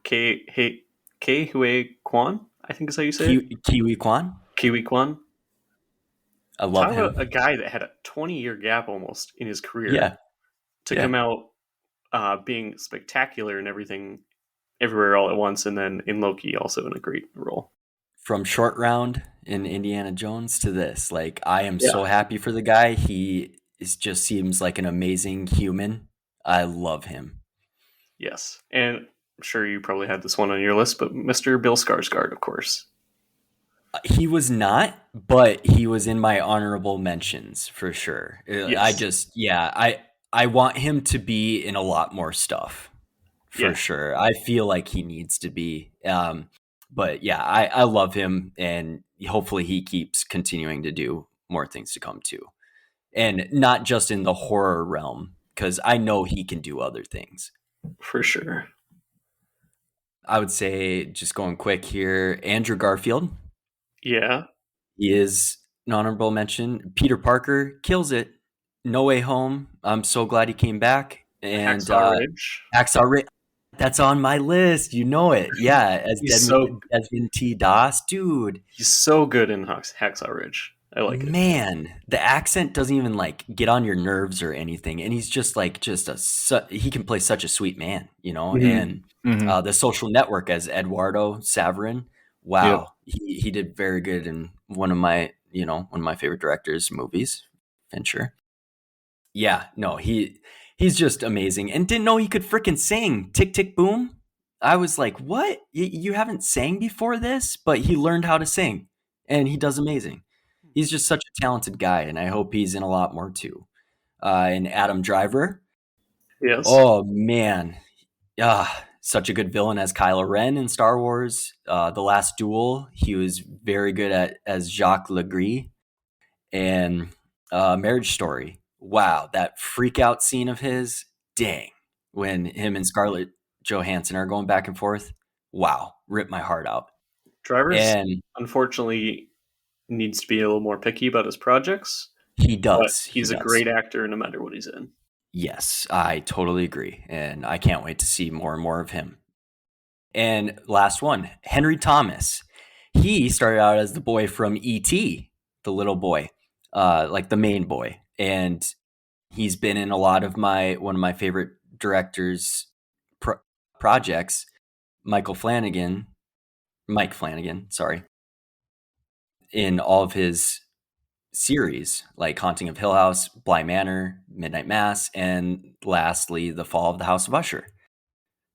Ke Huy Quan, I think is how you say it. Ke Huy Quan? Ke Huy Quan. I love Talk him. about a guy that had a 20-year gap almost in his career. Yeah. To come out being spectacular and everything, everywhere all at once, and then in Loki also in a great role. From Short Round in Indiana Jones to this, like, I am so happy for the guy. He just seems like an amazing human. I love him. Yes, and I'm sure you probably had this one on your list, but Mr. Bill Skarsgård, of course. He was not, but he was in my honorable mentions for sure. Yes. I want him to be in a lot more stuff for sure. I feel like he needs to be. But yeah, I love him, and hopefully he keeps continuing to do more things to come too. And not just in the horror realm, because I know he can do other things. For sure. I would say, just going quick here, Andrew Garfield. Yeah. He is an honorable mention. Peter Parker kills it. No Way Home. I'm so glad he came back. And Hacksaw Ridge. That's on my list. You know it. Yeah, as Desmond T. Doss. Dude. He's so good in Hacksaw Ridge. I like it. Man, the accent doesn't even like get on your nerves or anything. And he's just like, he can play such a sweet man, you know? Mm-hmm. And The Social Network as Eduardo Saverin. Wow. Yep. He did very good in one of my favorite directors' movies, Fincher. Yeah, no, he's just amazing. And didn't know he could freaking sing Tick, Tick, Boom. I was like, what? You haven't sang before this? But he learned how to sing, and he does amazing. He's just such a talented guy, and I hope he's in a lot more too. And Adam Driver. Yes. Oh, man. Such a good villain as Kylo Ren in Star Wars. The Last Duel, he was very good as Jacques Legris. And Marriage Story. Wow, that freak out scene of his, dang, when him and Scarlett Johansson are going back and forth. Wow, ripped my heart out. Drivers, unfortunately, needs to be a little more picky about his projects. He does. He's a great actor no matter what he's in. Yes, I totally agree. And I can't wait to see more and more of him. And last one, Henry Thomas. He started out as the boy from E.T., the little boy, like the main boy. And he's been in a lot of one of my favorite directors' projects, Mike Flanagan, sorry, in all of his series, like Haunting of Hill House, Bly Manor, Midnight Mass, and lastly, The Fall of the House of Usher.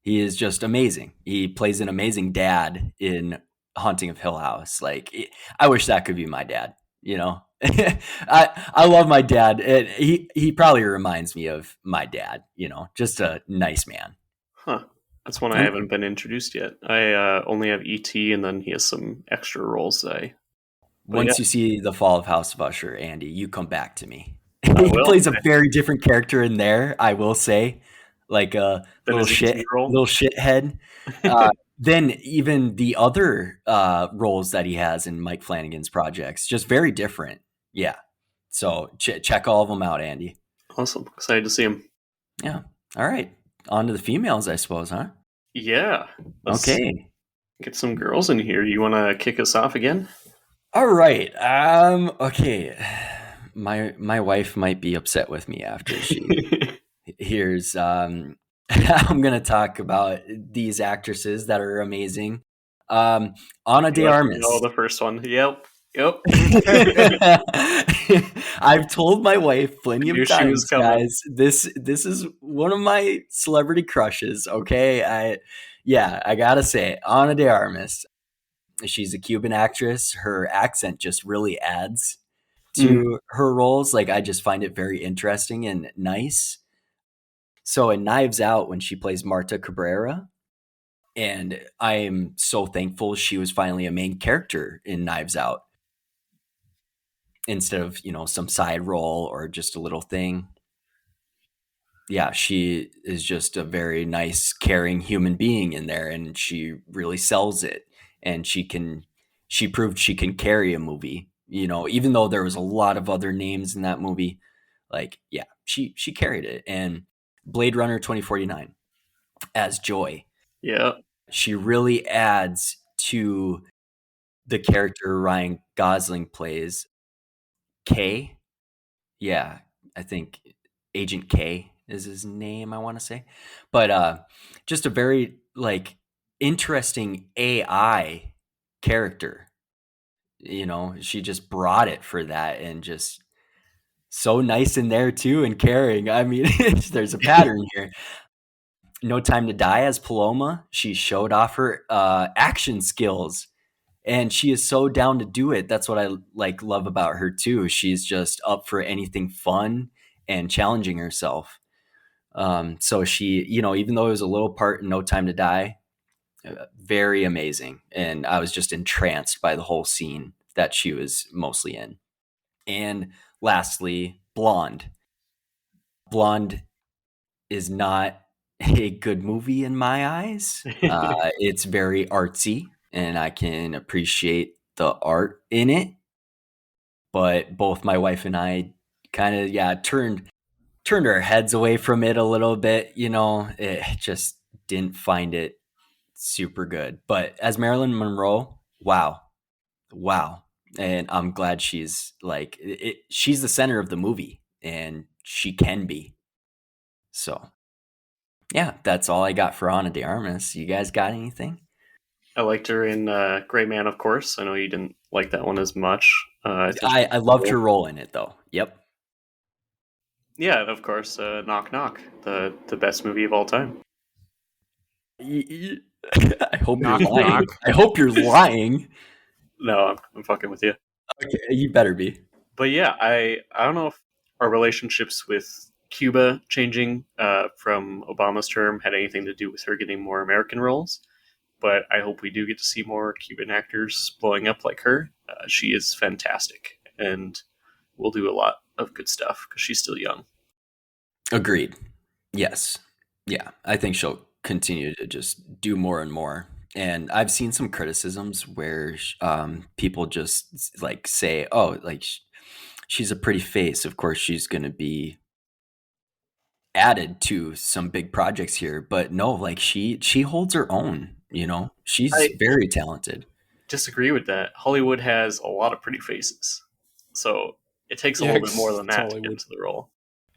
He is just amazing. He plays an amazing dad in Haunting of Hill House. Like, I wish that could be my dad, you know? I love my dad. He probably reminds me of my dad, you know, just a nice man. Huh. That's one I haven't been introduced yet. I only have E.T. and then he has some extra roles. Once you see The Fall of House of Usher, Andy, you come back to me. He plays a very different character in there, I will say, like a little shithead. Then even the other roles that he has in Mike Flanagan's projects, just very different. Yeah. So check all of them out, Andy. Awesome. Excited to see him. Yeah. All right. On to the females, I suppose, huh? Yeah. Okay. Get some girls in here. You want to kick us off again? All right. Okay. My wife might be upset with me after she hears I'm going to talk about these actresses that are amazing. Ana de Armas. Oh, the first one. Yep. I've told my wife plenty of times, guys. This is one of my celebrity crushes. Okay, I gotta say, Ana de Armas. She's a Cuban actress. Her accent just really adds to her roles. Like, I just find it very interesting and nice. So in Knives Out, when she plays Marta Cabrera, and I am so thankful she was finally a main character in Knives Out instead of, you know, some side role or just a little thing. Yeah, she is just a very nice, caring human being in there, and she really sells it. And she can she proved she can carry a movie, you know, even though there was a lot of other names in that movie. Like, yeah, she carried it. And Blade Runner 2049 as Joy. Yeah. She really adds to the character Ryan Gosling plays. K. Yeah, I think Agent K is his name, I want to say. But just a very like interesting AI character. You know, she just brought it for that, and just so nice in there too, and caring. I mean, there's a pattern here. No Time to Die as Paloma, she showed off her action skills, and she is so down to do it. That's what I love about her too. She's just up for anything fun and challenging herself. So she, you know, even though it was a little part in No Time to Die, very amazing. And I was just entranced by the whole scene that she was mostly in. And lastly, Blonde. Blonde is not a good movie in my eyes. It's very artsy, and I can appreciate the art in it. But both my wife and I kind of, turned our heads away from it a little bit. You know, it just didn't find it super good. But as Marilyn Monroe, wow. And I'm glad she's like she's the center of the movie, and she can be. So yeah, that's all I got for Ana de Armas. You guys got anything? I liked her in Gray Man, of course. I know you didn't like that one as much. I loved her role in it, though. Yep. Yeah, and of course, Knock Knock, the best movie of all time. I hope you're lying. I hope you're lying. No, I'm fucking with you. Okay, you better be. But yeah, I don't know if our relationships with Cuba changing from Obama's term had anything to do with her getting more American roles. But I hope we do get to see more Cuban actors blowing up like her. She is fantastic, and will do a lot of good stuff because she's still young. Agreed. Yes. Yeah, I think she'll continue to just do more and more. And I've seen some criticisms where people just like say, "Oh, like she's a pretty face. Of course, she's going to be added to some big projects here." But no, like she holds her own. You know, she's very talented. Disagree with that. Hollywood has a lot of pretty faces, so it takes a little bit more than that to get into the role.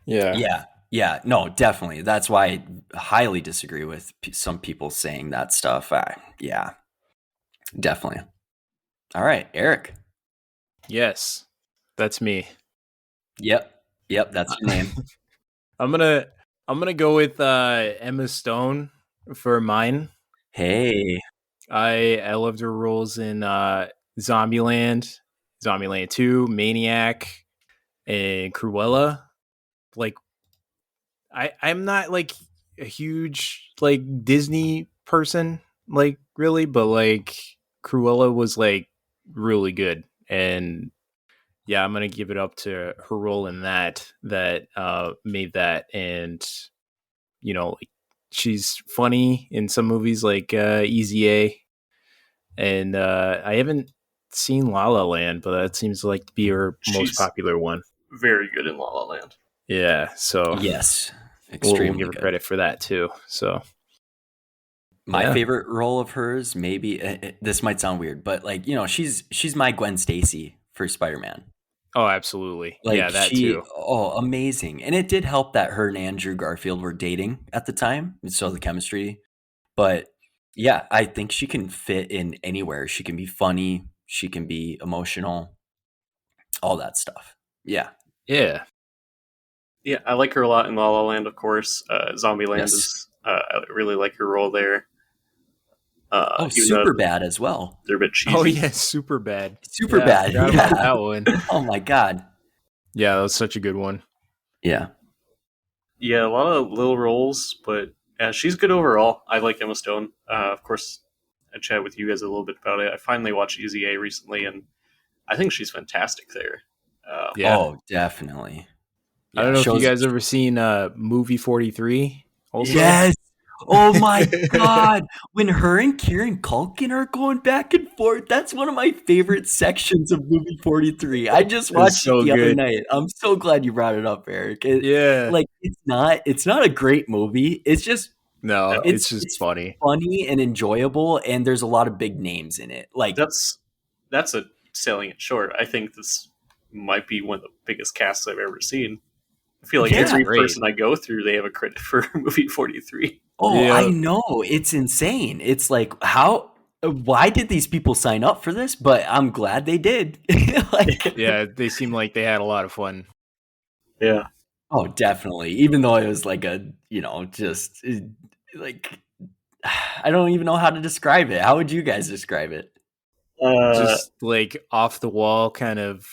Yeah. No, definitely. That's why I highly disagree with some people saying that stuff. Yeah, definitely. All right, Eric. Yes, that's me. Yep, that's your name. I'm gonna go with Emma Stone for mine. Hey, I loved her roles in Zombieland, Zombieland 2, Maniac, and Cruella. Like, I'm not like a huge like Disney person, like really, but like Cruella was like really good, and yeah, I'm gonna give it up to her role in that made that, and you know, like, she's funny in some movies like Easy A, and I haven't seen La La Land, but that seems like to be her most popular one. Very good in La La Land. Yeah, so yes, extremely we'll give her credit for that too. So my favorite role of hers, maybe this might sound weird, but like, you know, she's my Gwen Stacy for Spider-Man. Oh, absolutely. Like, yeah, that too. Oh, amazing. And it did help that her and Andrew Garfield were dating at the time. So the chemistry. But yeah, I think she can fit in anywhere. She can be funny. She can be emotional. All that stuff. Yeah. Yeah. Yeah, I like her a lot in La La Land, of course. Zombieland is, I really like her role there. Superbad as well. They're a bit cheesy. Oh, yeah, Superbad. Superbad. Yeah, about that one. Oh, my God. Yeah, that was such a good one. Yeah. Yeah, a lot of little roles, but yeah, she's good overall. I like Emma Stone. Of course, I chatted with you guys a little bit about it. I finally watched Easy A recently, and I think she's fantastic there. Oh, definitely. Yeah, I don't know if you guys ever seen Movie 43. Also. Yes. Oh my god! When her and Kieran Culkin are going back and forth, that's one of my favorite sections of movie 43. I just watched it so the other good. night. I'm so glad you brought it up, Eric. Yeah. Like it's not a great movie. It's just No, it's just funny and enjoyable, and there's a lot of big names in it. Like that's a selling it short. I think this might be one of the biggest casts I've ever seen. I feel like every person I go through, they have a credit for movie 43. Oh, yeah. I know. It's insane. It's like, why did these people sign up for this? But I'm glad they did. Yeah, they seem like they had a lot of fun. Yeah. Oh, definitely. Even though it was like just like, I don't even know how to describe it. How would you guys describe it? Just like off the wall kind of.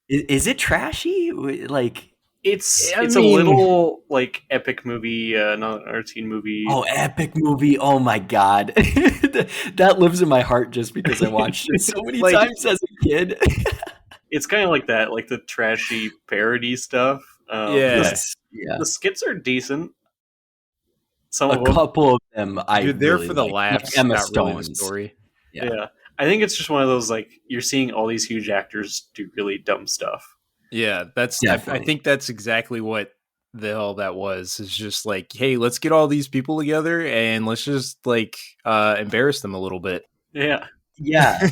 Is it trashy? Like, it's a little like epic movie, not an artsy movie. Oh, epic movie! Oh my god, that lives in my heart just because I watched it so many times as a kid. It's kind of like that, like the trashy parody stuff. The skits are decent. Couple of them, you're there really for the laughs. Emma Stone really the story. Yeah, I think it's just one of those like you're seeing all these huge actors do really dumb stuff. Yeah, I think that's exactly what the hell that was. It's just like, hey, let's get all these people together and let's just like embarrass them a little bit. Yeah. Yeah.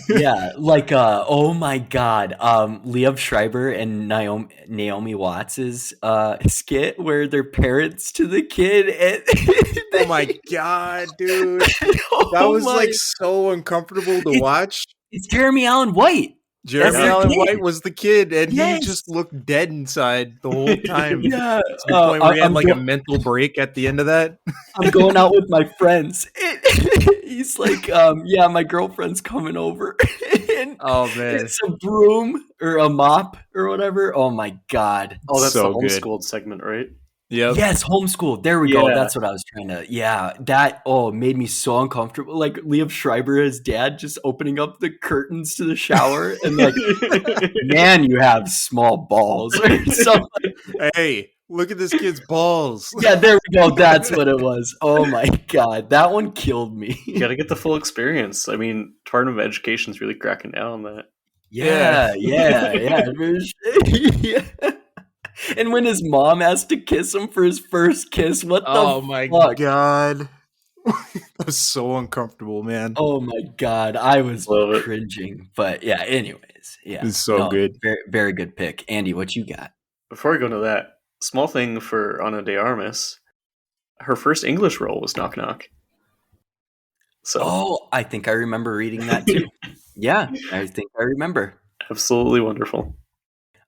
Like, oh my god, Liev Schreiber and Naomi Watts's skit where they're parents to the kid. And oh my god, dude, that was like so uncomfortable to watch. It's Jeremy Allen White. Jeremy Allen White was the kid, and he just looked dead inside the whole time. Yeah, to the point where he had like a mental break at the end of that. I'm going out with my friends. He's like, yeah, my girlfriend's coming over. And oh man, it's a broom or a mop or whatever. Oh my god. Oh, that's so the homeschooled segment, right? Yeah. Yes, homeschooled. There we go. That's what I was trying to. Yeah, that made me so uncomfortable. Like Liev Schreiber, his dad, just opening up the curtains to the shower and like, man, you have small balls or something. Hey, look at this kid's balls. Yeah, there we go. That's what it was. Oh my god, that one killed me. You got to get the full experience. I mean, Department of Education's really cracking down on that. Yeah. Yeah. And when his mom has to kiss him for his first kiss, what the fuck? My god. That was so uncomfortable, man. Oh my god. I was cringing. But yeah, anyways. Yeah. It's so good. Very, very good pick. Andy, what you got? Before I go into that, small thing for Ana de Armas, her first English role was Knock Knock. So I think I remember reading that too. Yeah, I think I remember. Absolutely wonderful.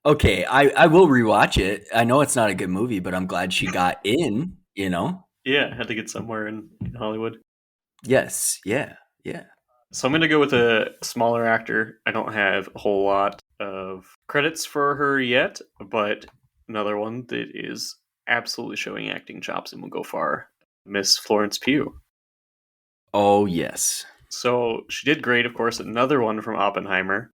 Okay, I will rewatch it. I know it's not a good movie, but I'm glad she got in, Yeah, had to get somewhere in Hollywood. Yes, yeah. So I'm going to go with a smaller actor. I don't have a whole lot of credits for her yet, but another one that is absolutely showing acting chops and will go far, Miss Florence Pugh. Oh, yes. So she did great, of course. Another one from Oppenheimer.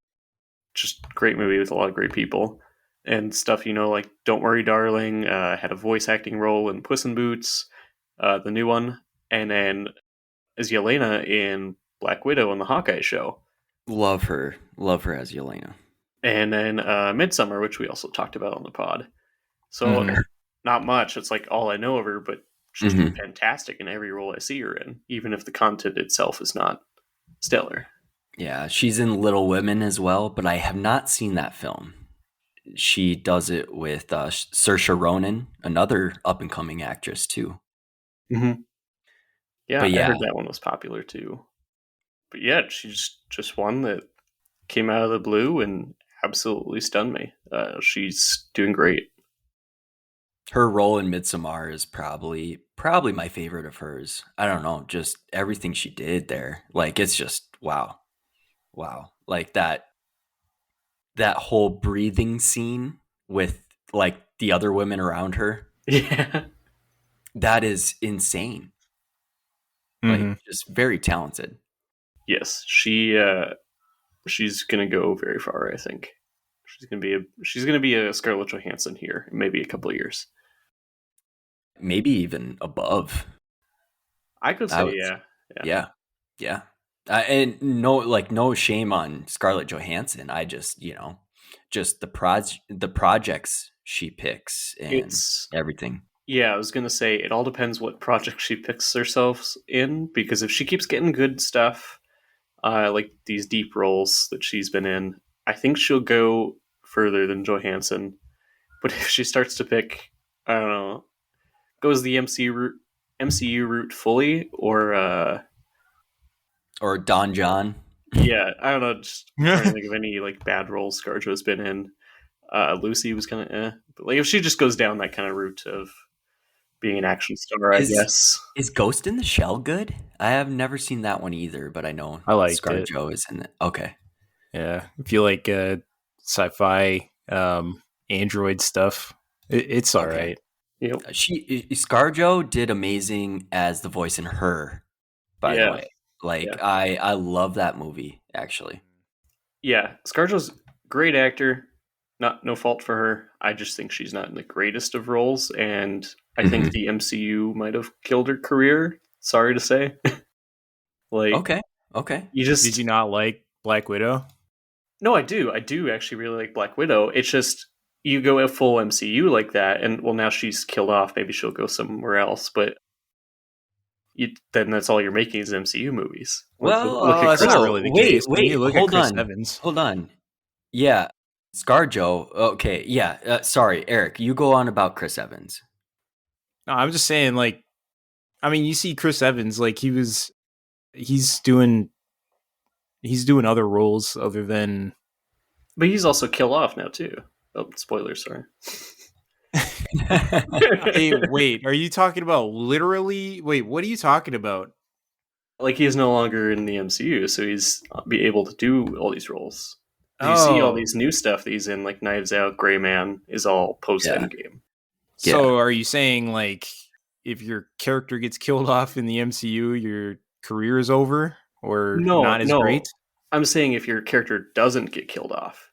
Just great movie with a lot of great people and stuff, like Don't Worry Darling, had a voice acting role in Puss in Boots, the new one, and then as Yelena in Black Widow on the Hawkeye show. Love her as Yelena. And then Midsommar, which we also talked about on the pod. So not much. It's like all I know of her, but she's been fantastic in every role I see her in, even if the content itself is not stellar. Yeah, she's in Little Women as well, but I have not seen that film. She does it with Saoirse Ronan, another up-and-coming actress, too. Mm-hmm. Yeah, I heard that one was popular, too. But yeah, she's just one that came out of the blue and absolutely stunned me. She's doing great. Her role in Midsommar is probably my favorite of hers. I don't know, just everything she did there. Like, it's just, wow. Like that whole breathing scene with like the other women around her. Yeah. That is insane. Like just very talented. Yes. She's going to go very far, I think. She's going to be a Scarlett Johansson here in maybe a couple of years. Maybe even above. I could I say would, yeah. yeah, yeah. And no shame on Scarlett Johansson. I just, just the projects she picks and It's everything. Yeah, I was gonna say it all depends what project she picks herself in, because if she keeps getting good stuff, like these deep roles that she's been in, I think she'll go further than Johansson. But if she starts to pick, I don't know, goes the MCU route fully, Or Don John. yeah, I don't know, just trying to think of any like bad roles ScarJo's been in. Lucy was kind of but like if she just goes down that kind of route of being an action star, I Is guess. is Ghost in the Shell good? I have never seen that one either, but I know I liked it. ScarJo is in it. Okay. Yeah, if you like sci-fi android stuff, it's all right. Yep. ScarJo did amazing as the voice in Her, by the way. Like, Yeah. I love that movie, actually. Yeah, ScarJo's great actor. No fault for her. I just think she's not in the greatest of roles, and I think the MCU might have killed her career. Sorry to say. Like, Okay. Did you not like Black Widow? No, I do. I do actually really like Black Widow. It's just you go a full MCU like that, and well, now she's killed off. Maybe she'll go somewhere else, but then that's all you're making is MCU movies. Well, look at that's Chris. not really the case. Wait, look hold at Chris on. Evans. Hold on. Yeah, ScarJo. Okay, yeah. Sorry, Eric. You go on about Chris Evans. No, I'm just saying, like, I mean, you see Chris Evans, like he's doing other roles other than. But he's also killed off now too. Oh, spoilers, sorry. Hey, wait, are you talking about literally? Wait, what are you talking about? Like he's no longer in the MCU, so he's be able to do all these roles. You see all these new stuff that he's in, like Knives Out, Gray Man, is all post Endgame. So are you saying like if your character gets killed off in the MCU, your career is over or not as great? I'm saying if your character doesn't get killed off.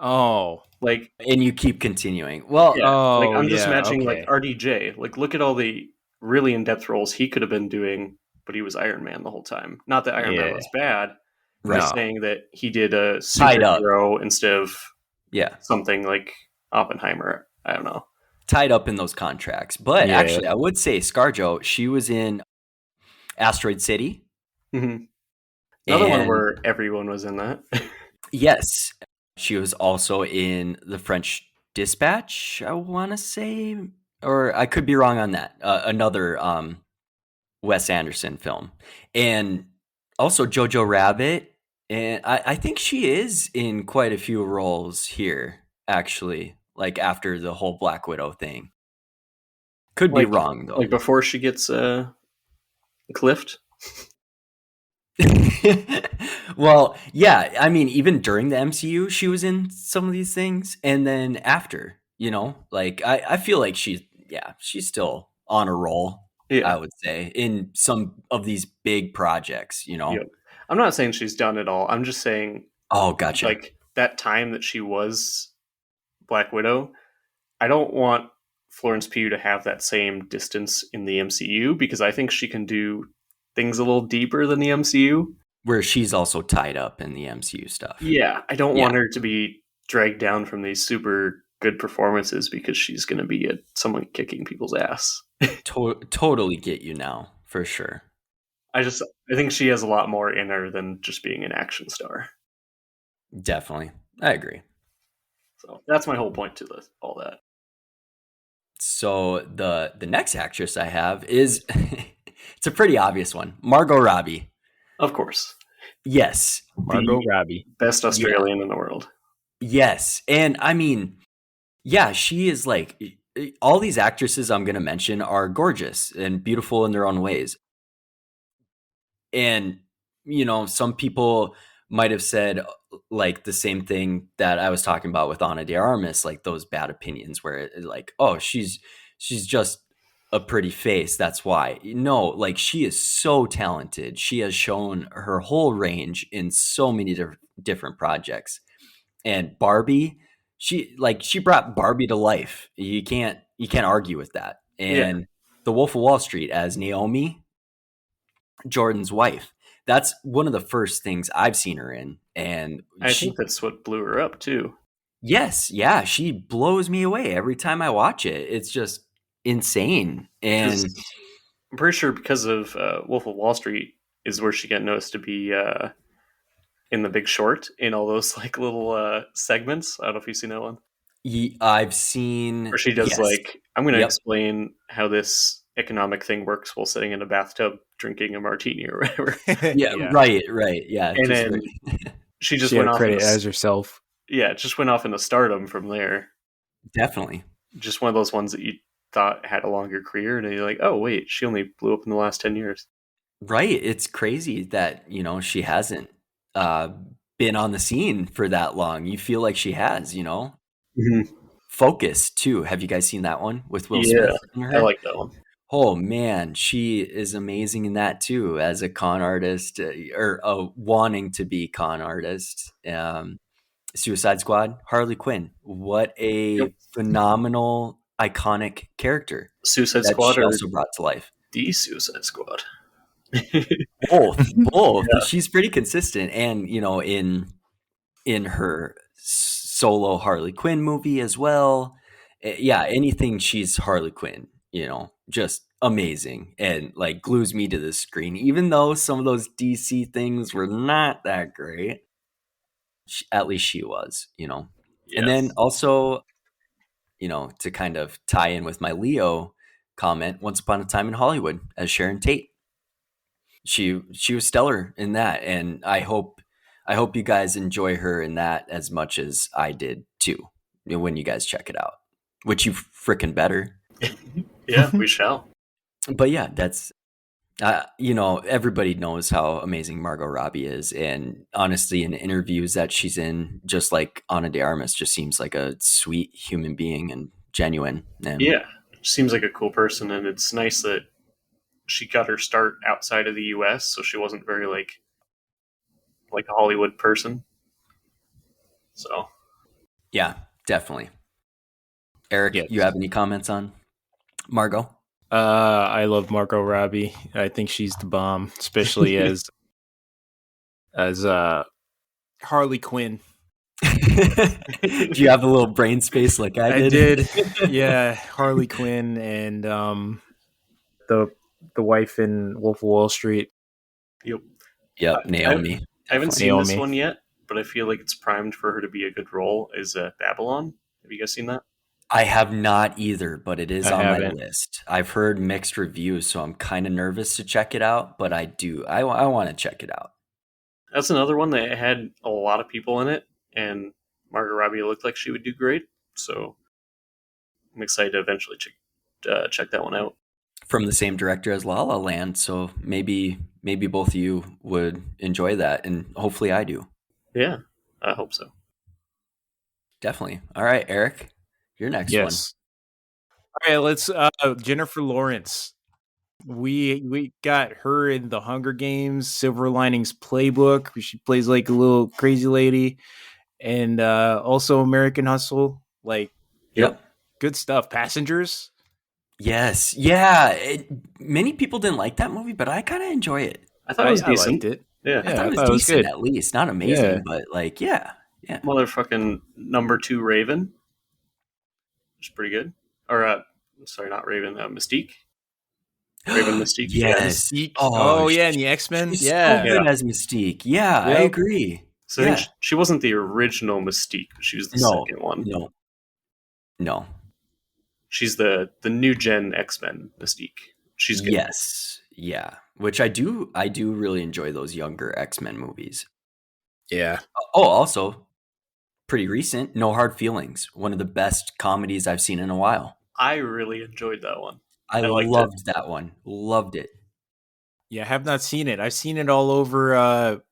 Oh. Like, and you keep continuing. Well, like I'm just imagining like RDJ. Like, look at all the really in-depth roles he could have been doing, but he was Iron Man the whole time. Not that Iron Man was bad. I'm saying that he did a superhero instead of something like Oppenheimer. I don't know. Tied up in those contracts. But actually, I would say ScarJo, she was in Asteroid City. Mm-hmm. Another one where everyone was in that. Yes. She was also in The French Dispatch, I want to say. Or I could be wrong on that. Another Wes Anderson film. And also Jojo Rabbit. And I think she is in quite a few roles here, actually. Like after the whole Black Widow thing. Could be wrong, though. Like before she gets cliffed? Well, yeah. I mean, even during the MCU, she was in some of these things. And then after, like I feel like she's still on a roll, I would say, in some of these big projects, Yep. I'm not saying she's done it all. I'm just saying, oh, gotcha. Like that time that she was Black Widow, I don't want Florence Pugh to have that same distance in the MCU because I think she can do things a little deeper than the MCU. Where she's also tied up in the MCU stuff. Yeah, I don't want her to be dragged down from these super good performances because she's going to be someone kicking people's ass. Totally get you now, for sure. I think she has a lot more in her than just being an action star. Definitely. I agree. So that's my whole point to all that. So the next actress I have is, it's a pretty obvious one. Margot Robbie. Of course. Yes. Margot Robbie. Best Australian in the world. Yes. And I mean, yeah, she is like, all these actresses I'm going to mention are gorgeous and beautiful in their own ways. And, some people might have said like the same thing that I was talking about with Ana de Armas, like those bad opinions where it, like, oh, she's just a pretty face. That's why. No, like she is so talented. She has shown her whole range in so many different projects. And Barbie, she brought Barbie to life. You can't argue with that. And The Wolf of Wall Street as Naomi, Jordan's wife. That's one of the first things I've seen her in, and I think that's what blew her up too. Yes, yeah, she blows me away every time I watch it. It's just insane, and I'm pretty sure because of Wolf of Wall Street is where she got noticed to be in The Big Short in all those like little segments. I don't know if you've seen that one. I've seen. Where she does like, I'm going to explain how this economic thing works while sitting in a bathtub drinking a martini or whatever. Yeah, right, yeah. And then she just went off credit as herself. Yeah, just went off into stardom from there. Definitely. Just one of those ones that you thought had a longer career, and you're like, oh wait, she only blew up in the last 10 years. Right. It's crazy that, she hasn't been on the scene for that long. You feel like she has, Mm-hmm. Focus too. Have you guys seen that one with Will Smith? I like that one. Oh man, she is amazing in that too, as a con artist or wanting to be con artist. Suicide Squad, Harley Quinn. What a phenomenal, iconic character. Suicide Squad she also brought to life. The Suicide Squad. Both. Yeah. She's pretty consistent, and in her solo Harley Quinn movie as well. Yeah, anything she's Harley Quinn, just amazing, and like glues me to the screen. Even though some of those DC things were not that great, at least she was, Yes. And then also, to kind of tie in with my Leo comment, Once Upon a Time in Hollywood as Sharon Tate. She was stellar in that, and I hope you guys enjoy her in that as much as I did too when you guys check it out, which you freaking better. Yeah, we shall. But yeah, that's everybody knows how amazing Margot Robbie is, and honestly, in interviews that she's in, just like Ana de Armas, just seems like a sweet human being and genuine. And yeah, seems like a cool person, and it's nice that she got her start outside of the U.S., so she wasn't very like a Hollywood person. So, yeah, definitely. Eric, you have any comments on Margot? I love Margot Robbie. I think she's the bomb, especially as Harley Quinn. Do you have a little brain space like I did? Yeah, Harley Quinn and the wife in Wolf of Wall Street. Yep, Naomi. I haven't seen this one yet, but I feel like it's primed for her to be a good role. Is Babylon? Have you guys seen that? I have not either, but it is on my list. I've heard mixed reviews, so I'm kind of nervous to check it out, but I do. I want to check it out. That's another one that had a lot of people in it, and Margot Robbie looked like she would do great, so I'm excited to eventually check that one out. From the same director as La La Land, so maybe both of you would enjoy that, and hopefully I do. Yeah, I hope so. Definitely. All right, Eric. Your next one. All right, let's Jennifer Lawrence. We got her in the Hunger Games, Silver Linings Playbook. She plays like a little crazy lady, and also American Hustle. Like, good stuff. Passengers. Yes, yeah. Many people didn't like that movie, but I kind of enjoy it. I thought it was decent. I liked it. Yeah, I thought it was decent, at least. Not amazing, but like, yeah. Motherfucking number 2 Raven. Which is pretty good. Or, sorry, not Raven. Mystique. Raven Mystique. Yes. Oh, yeah, and the X-Men. So good as Mystique. Yeah, I agree. So I think she wasn't the original Mystique, but she was the second one. No. She's the new gen X-Men Mystique. She's good. Yes. Yeah. Which I do really enjoy those younger X-Men movies. Yeah. Oh, also pretty recent, No Hard Feelings. One of the best comedies I've seen in a while. I really enjoyed that one. I loved that one. Loved it. Yeah, I have not seen it. I've seen it all over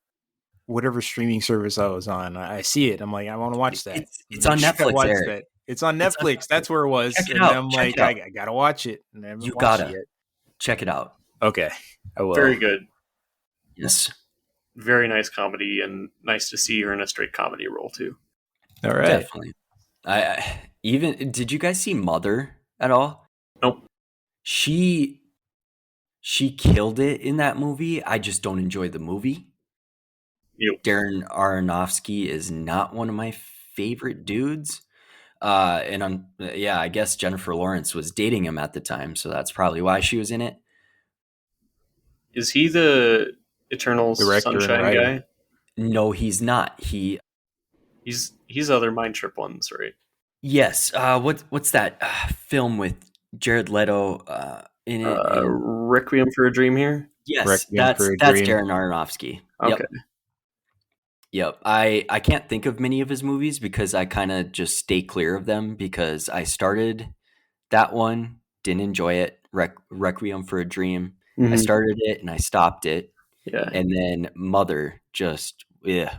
whatever streaming service I was on. I see it. I'm like, I want to watch that. It's on Netflix, Eric. It's on Netflix. That's where it was. Check it out. I'm like, I gotta watch it. And you gotta check it out. Okay, I will. Very good. Yes. Very nice comedy, and nice to see her in a straight comedy role too. All right. Definitely. Did you guys see Mother at all? Nope. She she killed it in that movie. I just don't enjoy the movie. Yep. Darren Aronofsky is not one of my favorite dudes. I guess Jennifer Lawrence was dating him at the time, so that's probably why she was in it. Is he the Eternal Sunshine guy? No, he's not. He's other Mind Trip ones, right? Yes. What's that film with Jared Leto in it? Requiem for a Dream here? Yes, that's Darren Aronofsky. Okay. Yep. I can't think of many of his movies because I kind of just stay clear of them because I started that one, didn't enjoy it. Requiem for a Dream. Mm-hmm. I started it and I stopped it. Yeah. And then Mother,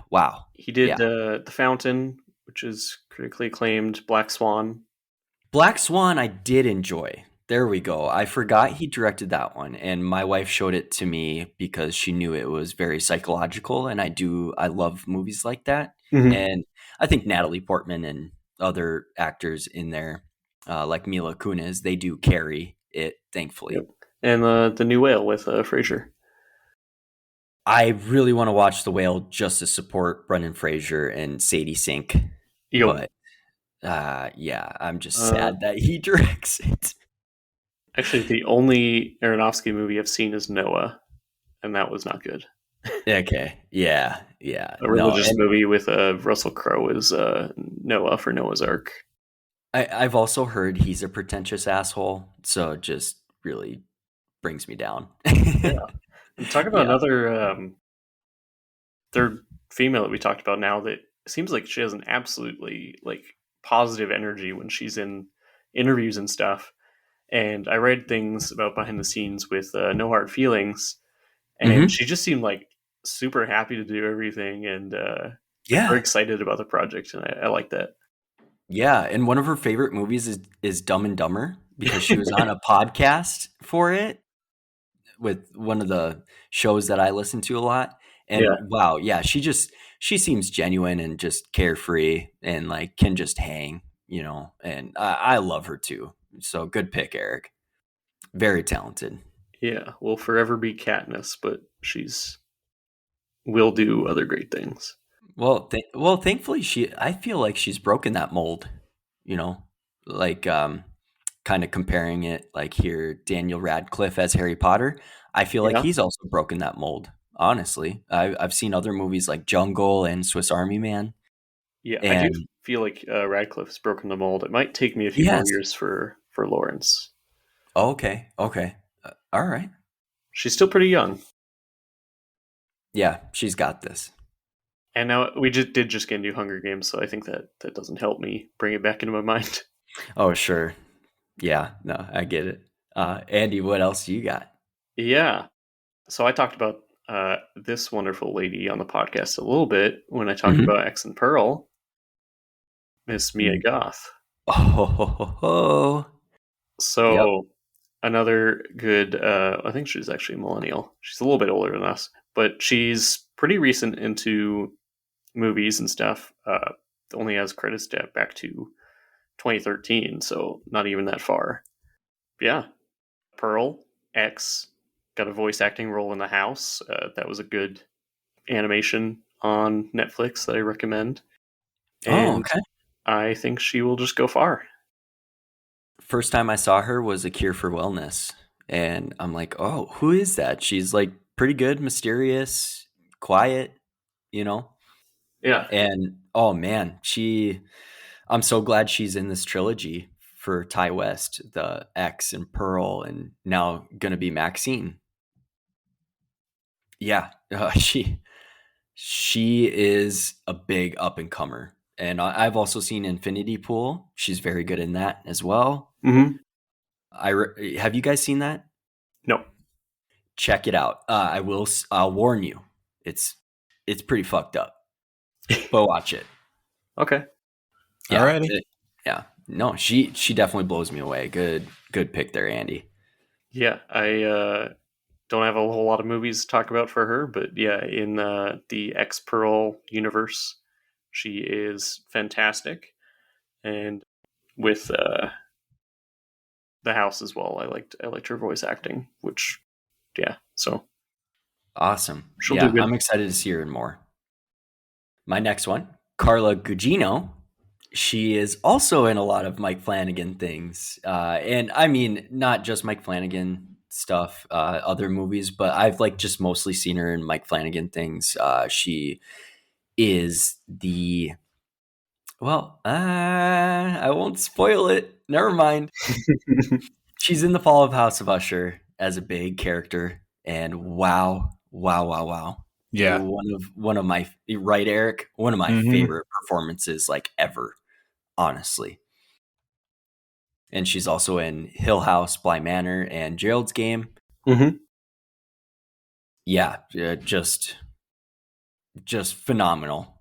wow. He did The Fountain, which is critically acclaimed. Black Swan. Black Swan I did enjoy. There we go. I forgot he directed that one, and my wife showed it to me because she knew it was very psychological, and I love movies like that. Mm-hmm. And I think Natalie Portman and other actors in there, like Mila Kunis, they do carry it, thankfully. Yep. And The New Whale with Fraser. I really want to watch The Whale just to support Brendan Fraser and Sadie Sink. Yep. But I'm just sad that he directs it. Actually, the only Aronofsky movie I've seen is Noah, and that was not good. Okay, yeah. A religious movie with Russell Crowe is Noah for Noah's Ark. I've also heard he's a pretentious asshole, so it just really brings me down. Yeah. Talk about another third female that we talked about now that seems like she has an absolutely positive energy when she's in interviews and stuff. And I read things about behind the scenes with No Hard Feelings, and she just seemed super happy to do everything and very excited about the project, and I like that. Yeah, and one of her favorite movies is Dumb and Dumber because she was on a podcast for it with one of the shows that I listen to a lot. And wow, she seems genuine and just carefree and can just hang, and I love her too. So good pick, Eric. Very talented. Yeah, will forever be Katniss, but will do other great things. Well, thankfully I feel like she's broken that mold, kind of comparing it here, Daniel Radcliffe as Harry Potter. I feel like he's also broken that mold. Honestly, I've seen other movies like Jungle and Swiss Army Man. Yeah, I do feel like Radcliffe's broken the mold. It might take me a few more years for Lawrence. Okay. All right. She's still pretty young. Yeah, she's got this. And now we did get into Hunger Games, so I think that doesn't help me bring it back into my mind. Oh, sure. Yeah, no, I get it. Andy, what else you got? Yeah. So I talked about this wonderful lady on the podcast a little bit when I talked about X and Pearl, Miss Mia Goth. Oh. So another good, I think she's actually a millennial. She's a little bit older than us, but she's pretty recent into movies and stuff. Only has credits back to 2013, so not even that far. Yeah. Pearl, X, got a voice acting role in The House. That was a good animation on Netflix that I recommend. And okay. I think she will just go far. First time I saw her was A Cure for Wellness. And I'm like, oh, who is that? She's pretty good, mysterious, quiet, Yeah. And oh man, I'm so glad she's in this trilogy for Ty West, the X and Pearl, and now gonna be Maxine. Yeah, she is a big up and comer, and I've also seen Infinity Pool. She's very good in that as well. Have you guys seen that? No. Check it out. I'll warn you. It's pretty fucked up, but watch it. Okay. Yeah, alrighty. Yeah. No, she definitely blows me away. Good pick there, Andy. Yeah, I don't have a whole lot of movies to talk about for her, but yeah, in the X Pearl universe, she is fantastic. And with The House as well, I liked her voice acting, which yeah, so awesome. she'll do good. I'm excited to see her in more. My next one, Carla Gugino. She is also in a lot of Mike Flanagan things. And I mean, not just Mike Flanagan stuff, other movies, but I've like just mostly seen her in Mike Flanagan things. She is I won't spoil it. Never mind. She's in the Fall of House of Usher as a big character. And wow. Yeah. One of my, right, Eric? One of my favorite performances like ever, honestly. And she's also in Hill House, Bly Manor, and Gerald's Game. Yeah, just phenomenal.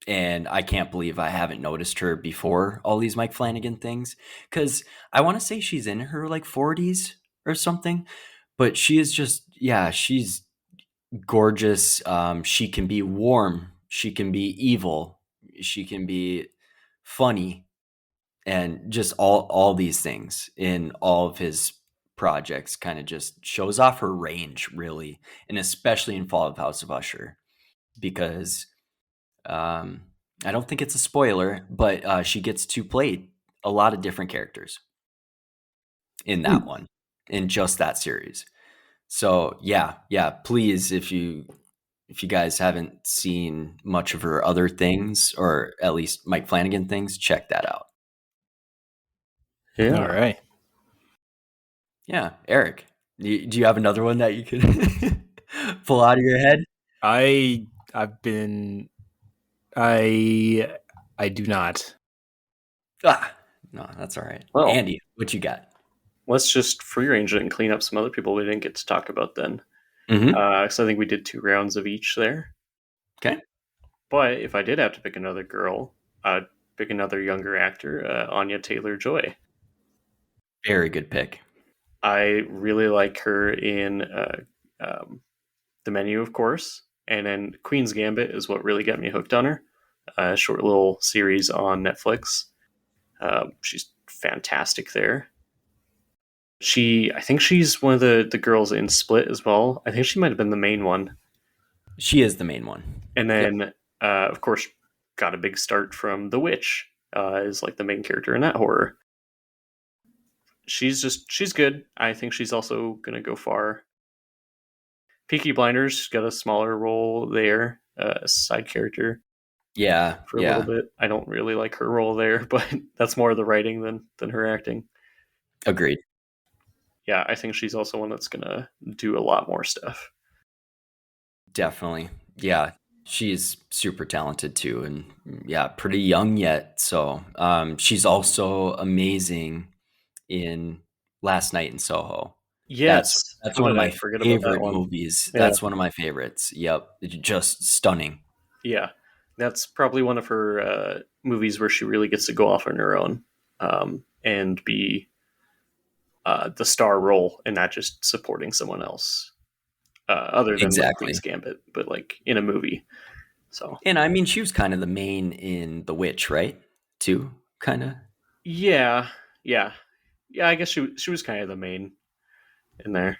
And I can't believe I haven't noticed her before all these Mike Flanagan things, because I want to say she's in her like 40s or something, but she is just, she's gorgeous. She can be warm, she can be evil, she can be funny, and just all these things in all of his projects kind of just shows off her range, really, and especially in Fall of House of Usher, because I don't think it's a spoiler, but she gets to play a lot of different characters in that one, in just that series. So yeah, please, if you guys haven't seen much of her other things, or at least Mike Flanagan things, check that out. Yeah. All right. Yeah, Eric, do you have another one that you could pull out of your head? I do not. No, that's all right. Well, Andy, what you got? Let's just free range it and clean up some other people we didn't get to talk about then. So I think we did 2 rounds of each there. Okay. But if I did have to pick another girl, I'd pick another younger actor, Anya Taylor-Joy. Very good pick. I really like her in The Menu, of course. And then Queen's Gambit is what really got me hooked on her. A short little series on Netflix. She's fantastic there. I think she's one of the girls in Split as well. I think she might have been the main one. She is the main one. And then, of course, got a big start from The Witch, is like the main character in that horror. She's good. I think she's also going to go far. Peaky Blinders got a smaller role there, a side character. Yeah. For a little bit. I don't really like her role there, but that's more the writing than her acting. Agreed. Yeah, I think she's also one that's going to do a lot more stuff. Definitely. Yeah, she's super talented too. And pretty young yet. So she's also amazing in Last Night in Soho. Yes. That's one of my favorite movies. Yeah. That's one of my favorites. Yep. Just stunning. Yeah. That's probably one of her movies where she really gets to go off on her own and be the star role and not just supporting someone else, other than Queen's Gambit, but like in a movie. So, and I mean, she was kind of the main in The Witch, right? Too, kind of. Yeah. I guess she was kind of the main in there.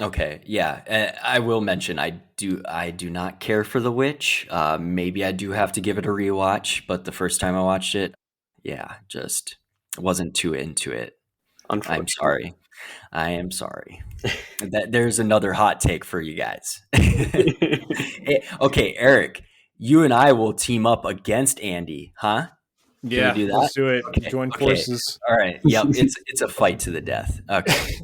Okay, yeah. I will mention I do not care for The Witch. Maybe I do have to give it a rewatch, but the first time I watched it, just wasn't too into it. I'm sorry. I am sorry. There's another hot take for you guys. Okay, Eric, you and I will team up against Andy, huh? Yeah, do that? Let's do it. Okay, join forces. All right. Yep, it's a fight to the death. Okay.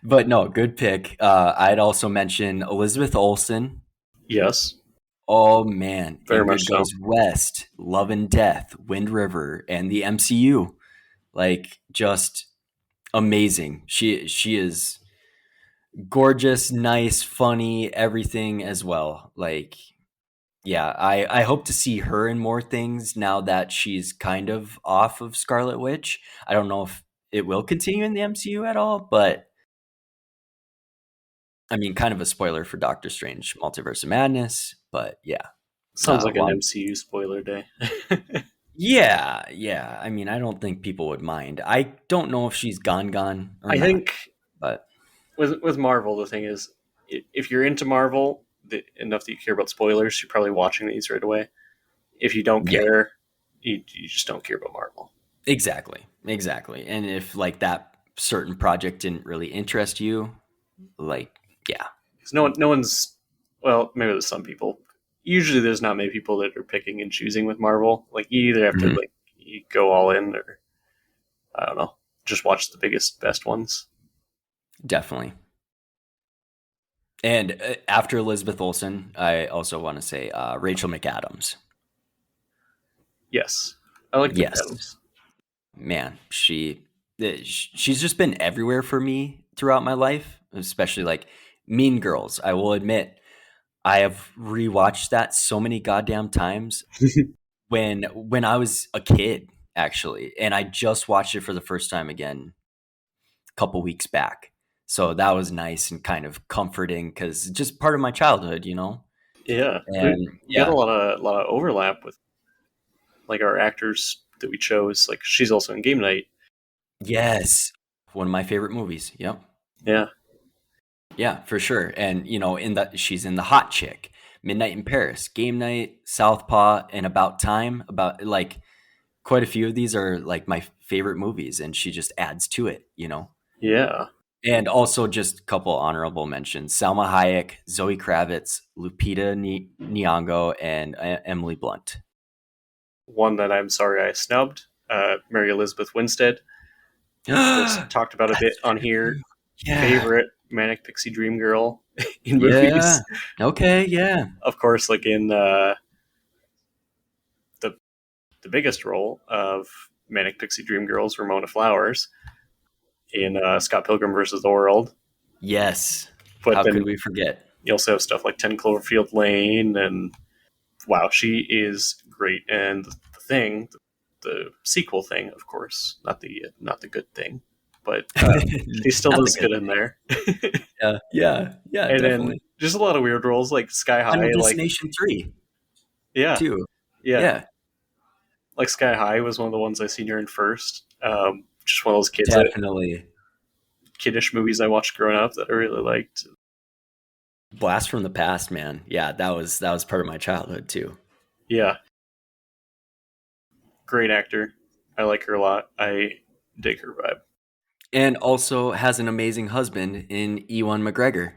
But no, good pick. I'd also mention Elizabeth Olsen. Yes. Oh man, very much so. West, Love and Death, Wind River, and the MCU. Like, just amazing. She is gorgeous, nice, funny, everything as well. Like, yeah, I hope to see her in more things now that she's kind of off of Scarlet Witch. I don't know if it will continue in the MCU at all, but I mean, kind of a spoiler for Doctor Strange Multiverse of Madness, but yeah. Sounds like an MCU spoiler day. Yeah. I mean, I don't think people would mind. I don't know if she's gone. I think But with Marvel, the thing is, if you're into Marvel enough that you care about spoilers, you're probably watching these right away. If you don't yeah, care, you just don't care about Marvel. exactly. And if like that certain project didn't really interest you, like yeah, Because no one's, well, maybe there's some people. Usually, there's not many people that are picking and choosing with Marvel. Like you either have to Mhm. like you go all in, or I don't know, just watch the biggest, best ones. Definitely. And after Elizabeth Olsen, I also want to say Rachel McAdams. Yes, I like Yes, McAdams. man, she's just been everywhere for me throughout my life, especially like Mean Girls. I will admit, I have rewatched that so many goddamn times when I was a kid, actually, and I just watched it for the first time again a couple weeks back. So that was nice and kind of comforting because it's just part of my childhood, you know. Yeah, And we got yeah, a lot of overlap with like our actors that we chose. Like she's also in Game Night. yes, one of my favorite movies. Yep. Yeah, Yeah, for sure. And you know, she's in The Hot Chick, Midnight in Paris, Game Night, Southpaw, and About Time. About like quite a few of these are like my favorite movies, and she just adds to it, you know. yeah. And also just a couple honorable mentions: Salma Hayek, Zoe Kravitz, Lupita Nyong'o, and Emily Blunt. One that I'm sorry I snubbed, Mary Elizabeth Winstead. Of course, talked about a bit on here. Yeah. Favorite Manic Pixie Dream Girl in Yeah. movies. Okay. Yeah. Of course, like in the biggest role of Manic Pixie Dream Girls, Ramona Flowers in Scott Pilgrim versus the World. Yes. But How could then we forget? you also have stuff like 10 Cloverfield Lane, and wow, she is great. And the thing, the sequel thing, of course, not the good thing, but she still Not the does good good in thing. there. Yeah, And then definitely. just a lot of weird roles like Sky Final High, like Destination 3 yeah, too. yeah, Yeah, like Sky High was one of the ones I seen her in first. Just one of those definitely. kiddish movies I watched growing up that I really liked. Blast from the Past, man. Yeah, that was part of my childhood too. Yeah, great actor. I like her a lot. I dig her vibe. And also has an amazing husband in Ewan McGregor.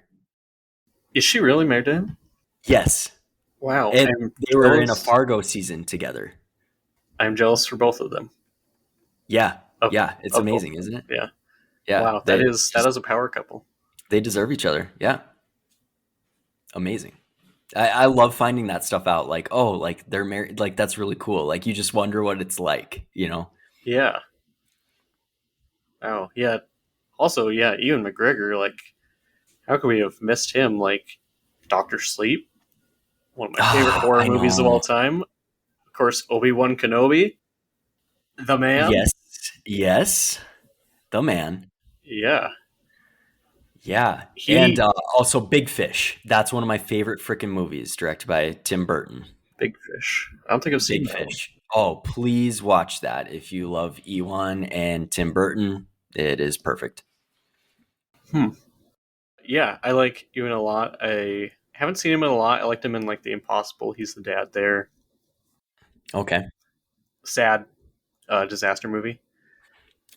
Is she really married to him? Yes. Wow, And I'm they were in a jealous. Fargo season together. I'm jealous for both of them. Yeah. Of Yeah, it's of both. amazing, isn't it? Yeah. Yeah, Wow, they that just is a power couple. they deserve each other. Yeah. Amazing. I love finding that stuff out. Like, oh, like they're married. Like that's really cool. Like you just wonder what it's like, you know? Yeah. Wow. Yeah. Also, yeah, Ewan McGregor. Like, how could we have missed him? Like, Doctor Sleep, one of my favorite Ah, horror I movies of all know. time. Of course, Obi-Wan Kenobi, the man. Yes. Yes. The man. Yeah. Yeah. And He also Big Fish. That's one of my favorite freaking movies, directed by Tim Burton. Big Fish. I don't think I've seen Big that one. Fish. Oh, please watch that. If you love Ewan and Tim Burton, it is perfect. Hmm. Yeah, I like Ewan a lot. I haven't seen him in a lot. I liked him in like The Impossible. He's the dad there. Okay. Sad disaster movie.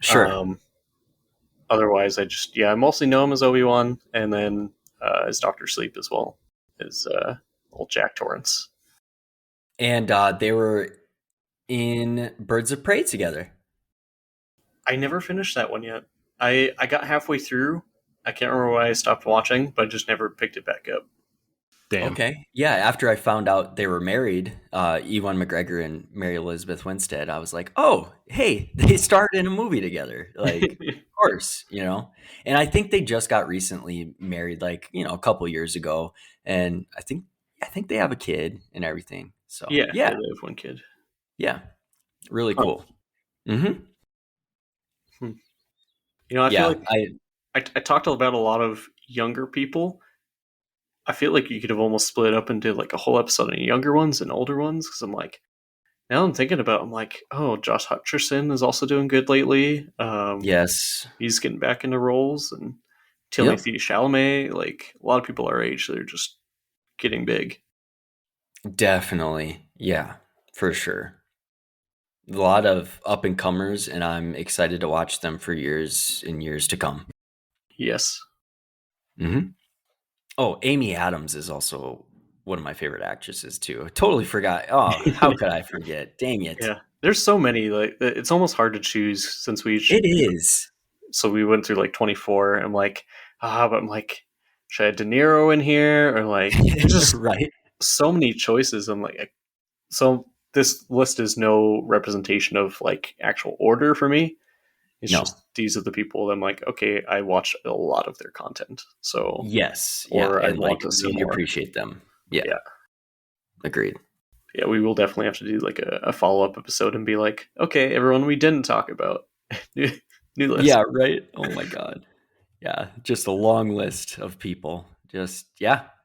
Sure. Um, Otherwise, I mostly know him as Obi Wan, and then as Doctor Sleep as well as old Jack Torrance. And they were in Birds of Prey together. I never finished that one yet. I got halfway through. I can't remember why I stopped watching, but I just never picked it back up. Damn. Okay. Yeah. After I found out they were married, Ewan McGregor and Mary Elizabeth Winstead, I was like, oh, hey, they starred in a movie together. Like, of course, you know? And I think they just got recently married, like, you know, a couple years ago. And I think they have a kid and everything. So, Yeah, yeah. they have one kid. Yeah. Really Huh. cool. Mm-hmm. Hmm. I feel Yeah. like I talked about a lot of younger people. I feel like you could have almost split it up into like a whole episode on younger ones and older ones, because I'm like, now I'm thinking about it, I'm like, oh, Josh Hutcherson is also doing good lately. Yes. He's getting back into roles, and Timothée Chalamet, like a lot of people our age, they're just getting big. Definitely. Yeah, for sure. A lot of up and comers, and I'm excited to watch them for years and years to come. Yes. Mm-hmm. Oh, Amy Adams is also one of my favorite actresses too. I totally forgot. Oh, how could I forget? Dang it. Yeah. There's so many, like it's almost hard to choose since It is. So we went through like 24. I'm like, but I'm like, should I have De Niro in here? Or like, just right. So many choices. I'm like, so this list is no representation of like actual order for me. It's just these are the people that I'm like, okay, I watch a lot of their content. So yes, or I want to see more. Appreciate them. Yeah. Agreed. Yeah, we will definitely have to do like a follow-up episode and be like, okay, everyone we didn't talk about. New list. Yeah, right. Oh my God. Yeah, just a long list of people. Just,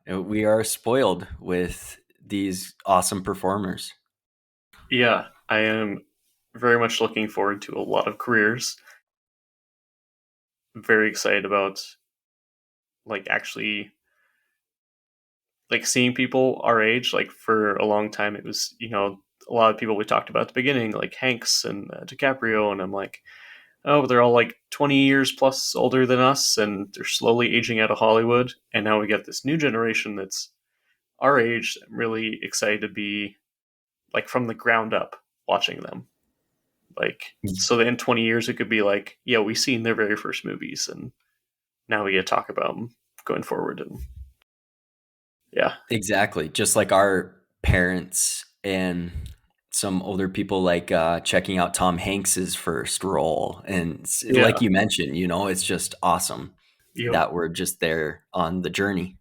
we are spoiled with these awesome performers. Yeah, I am very much looking forward to a lot of careers. I'm very excited about like actually like seeing people our age. Like for a long time it was, a lot of people we talked about at the beginning, like Hanks and DiCaprio, and I'm like, oh, but they're all like 20 years plus older than us, and they're slowly aging out of Hollywood. And now we get this new generation that's our age. I'm really excited to be like from the ground up watching them. Like, so that in 20 years, it could be like, yeah, we've seen their very first movies, and now we get to talk about them going forward. And yeah, exactly. Just like our parents and some older people like checking out Tom Hanks's first role. And like you mentioned, it's just awesome that we're just there on the journey.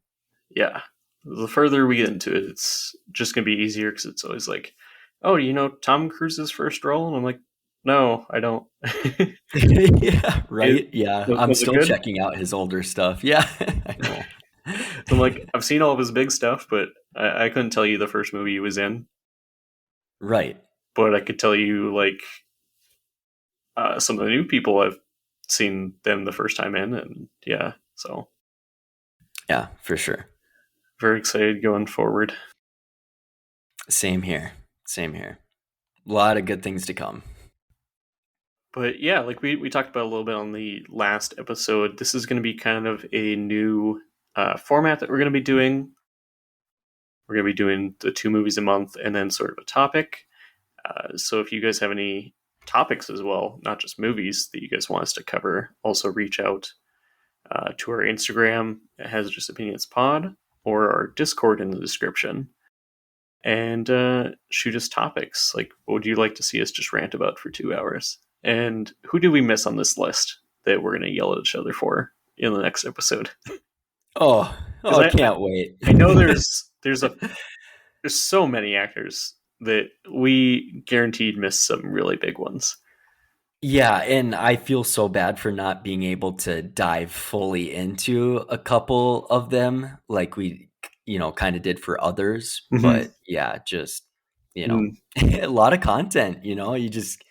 Yeah. The further we get into it, it's just going to be easier because it's always like, oh, Tom Cruise's first role? And I'm like, no, I don't. Yeah, right? I'm still checking out his older stuff. Yeah, I know. So I'm like, I've seen all of his big stuff, but I couldn't tell you the first movie he was in. Right. But I could tell you, like, some of the new people I've seen them the first time in, and so. Yeah, for sure. Very excited going forward. Same here. A lot of good things to come. But yeah, like we talked about a little bit on the last episode, this is going to be kind of a new format that we're going to be doing. We're going to be doing the 2 movies a month and then sort of a topic. So if you guys have any topics as well, not just movies that you guys want us to cover, also reach out to our Instagram, Hazardous Opinions Pod, or our Discord in the description, and shoot us topics. Like, what would you like to see us just rant about for 2 hours? And who did we miss on this list that we're going to yell at each other for in the next episode? Oh, I can't wait. I know there's so many actors that we guaranteed missed some really big ones. Yeah, and I feel so bad for not being able to dive fully into a couple of them like we, kind of did for others. Mm-hmm. But yeah, just, a lot of content, you just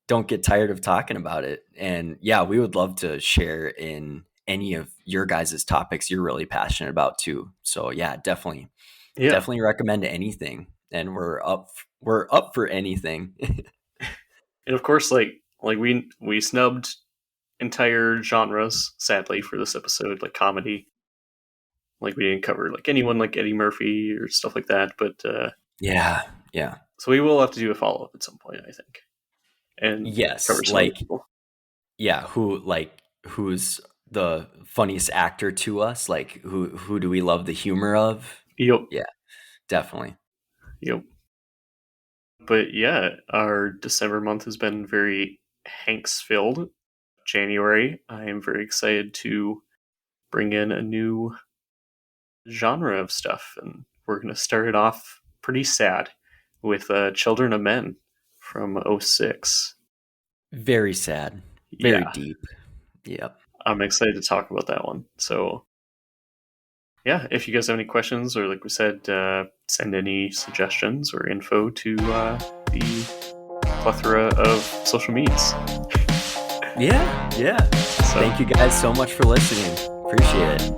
don't get tired of talking about it. And yeah, we would love to share in any of your guys' topics you're really passionate about too. So yeah, definitely recommend anything. And we're up for anything. And of course, like we snubbed entire genres, sadly, for this episode, like comedy. Like we didn't cover like anyone like Eddie Murphy or stuff like that. But yeah. So we will have to do a follow up at some point, I think. And yes, cover some like people. Yeah, who's the funniest actor to us? Like who do we love the humor of? Yep. Yeah, definitely. Yep. But yeah, our December month has been very Hanks filled. January, I am very excited to bring in a new genre of stuff, and we're going to start it off pretty sad with Children of Men from 2006. Very sad. Very deep. Yep. I'm excited to talk about that one. So yeah, if you guys have any questions, or like we said, send any suggestions or info to the plethora of social medias. Yeah. So, thank you guys so much for listening. Appreciate it.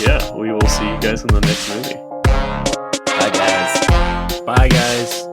Yeah, we will see you guys in the next movie. Bye, guys. Bye, guys.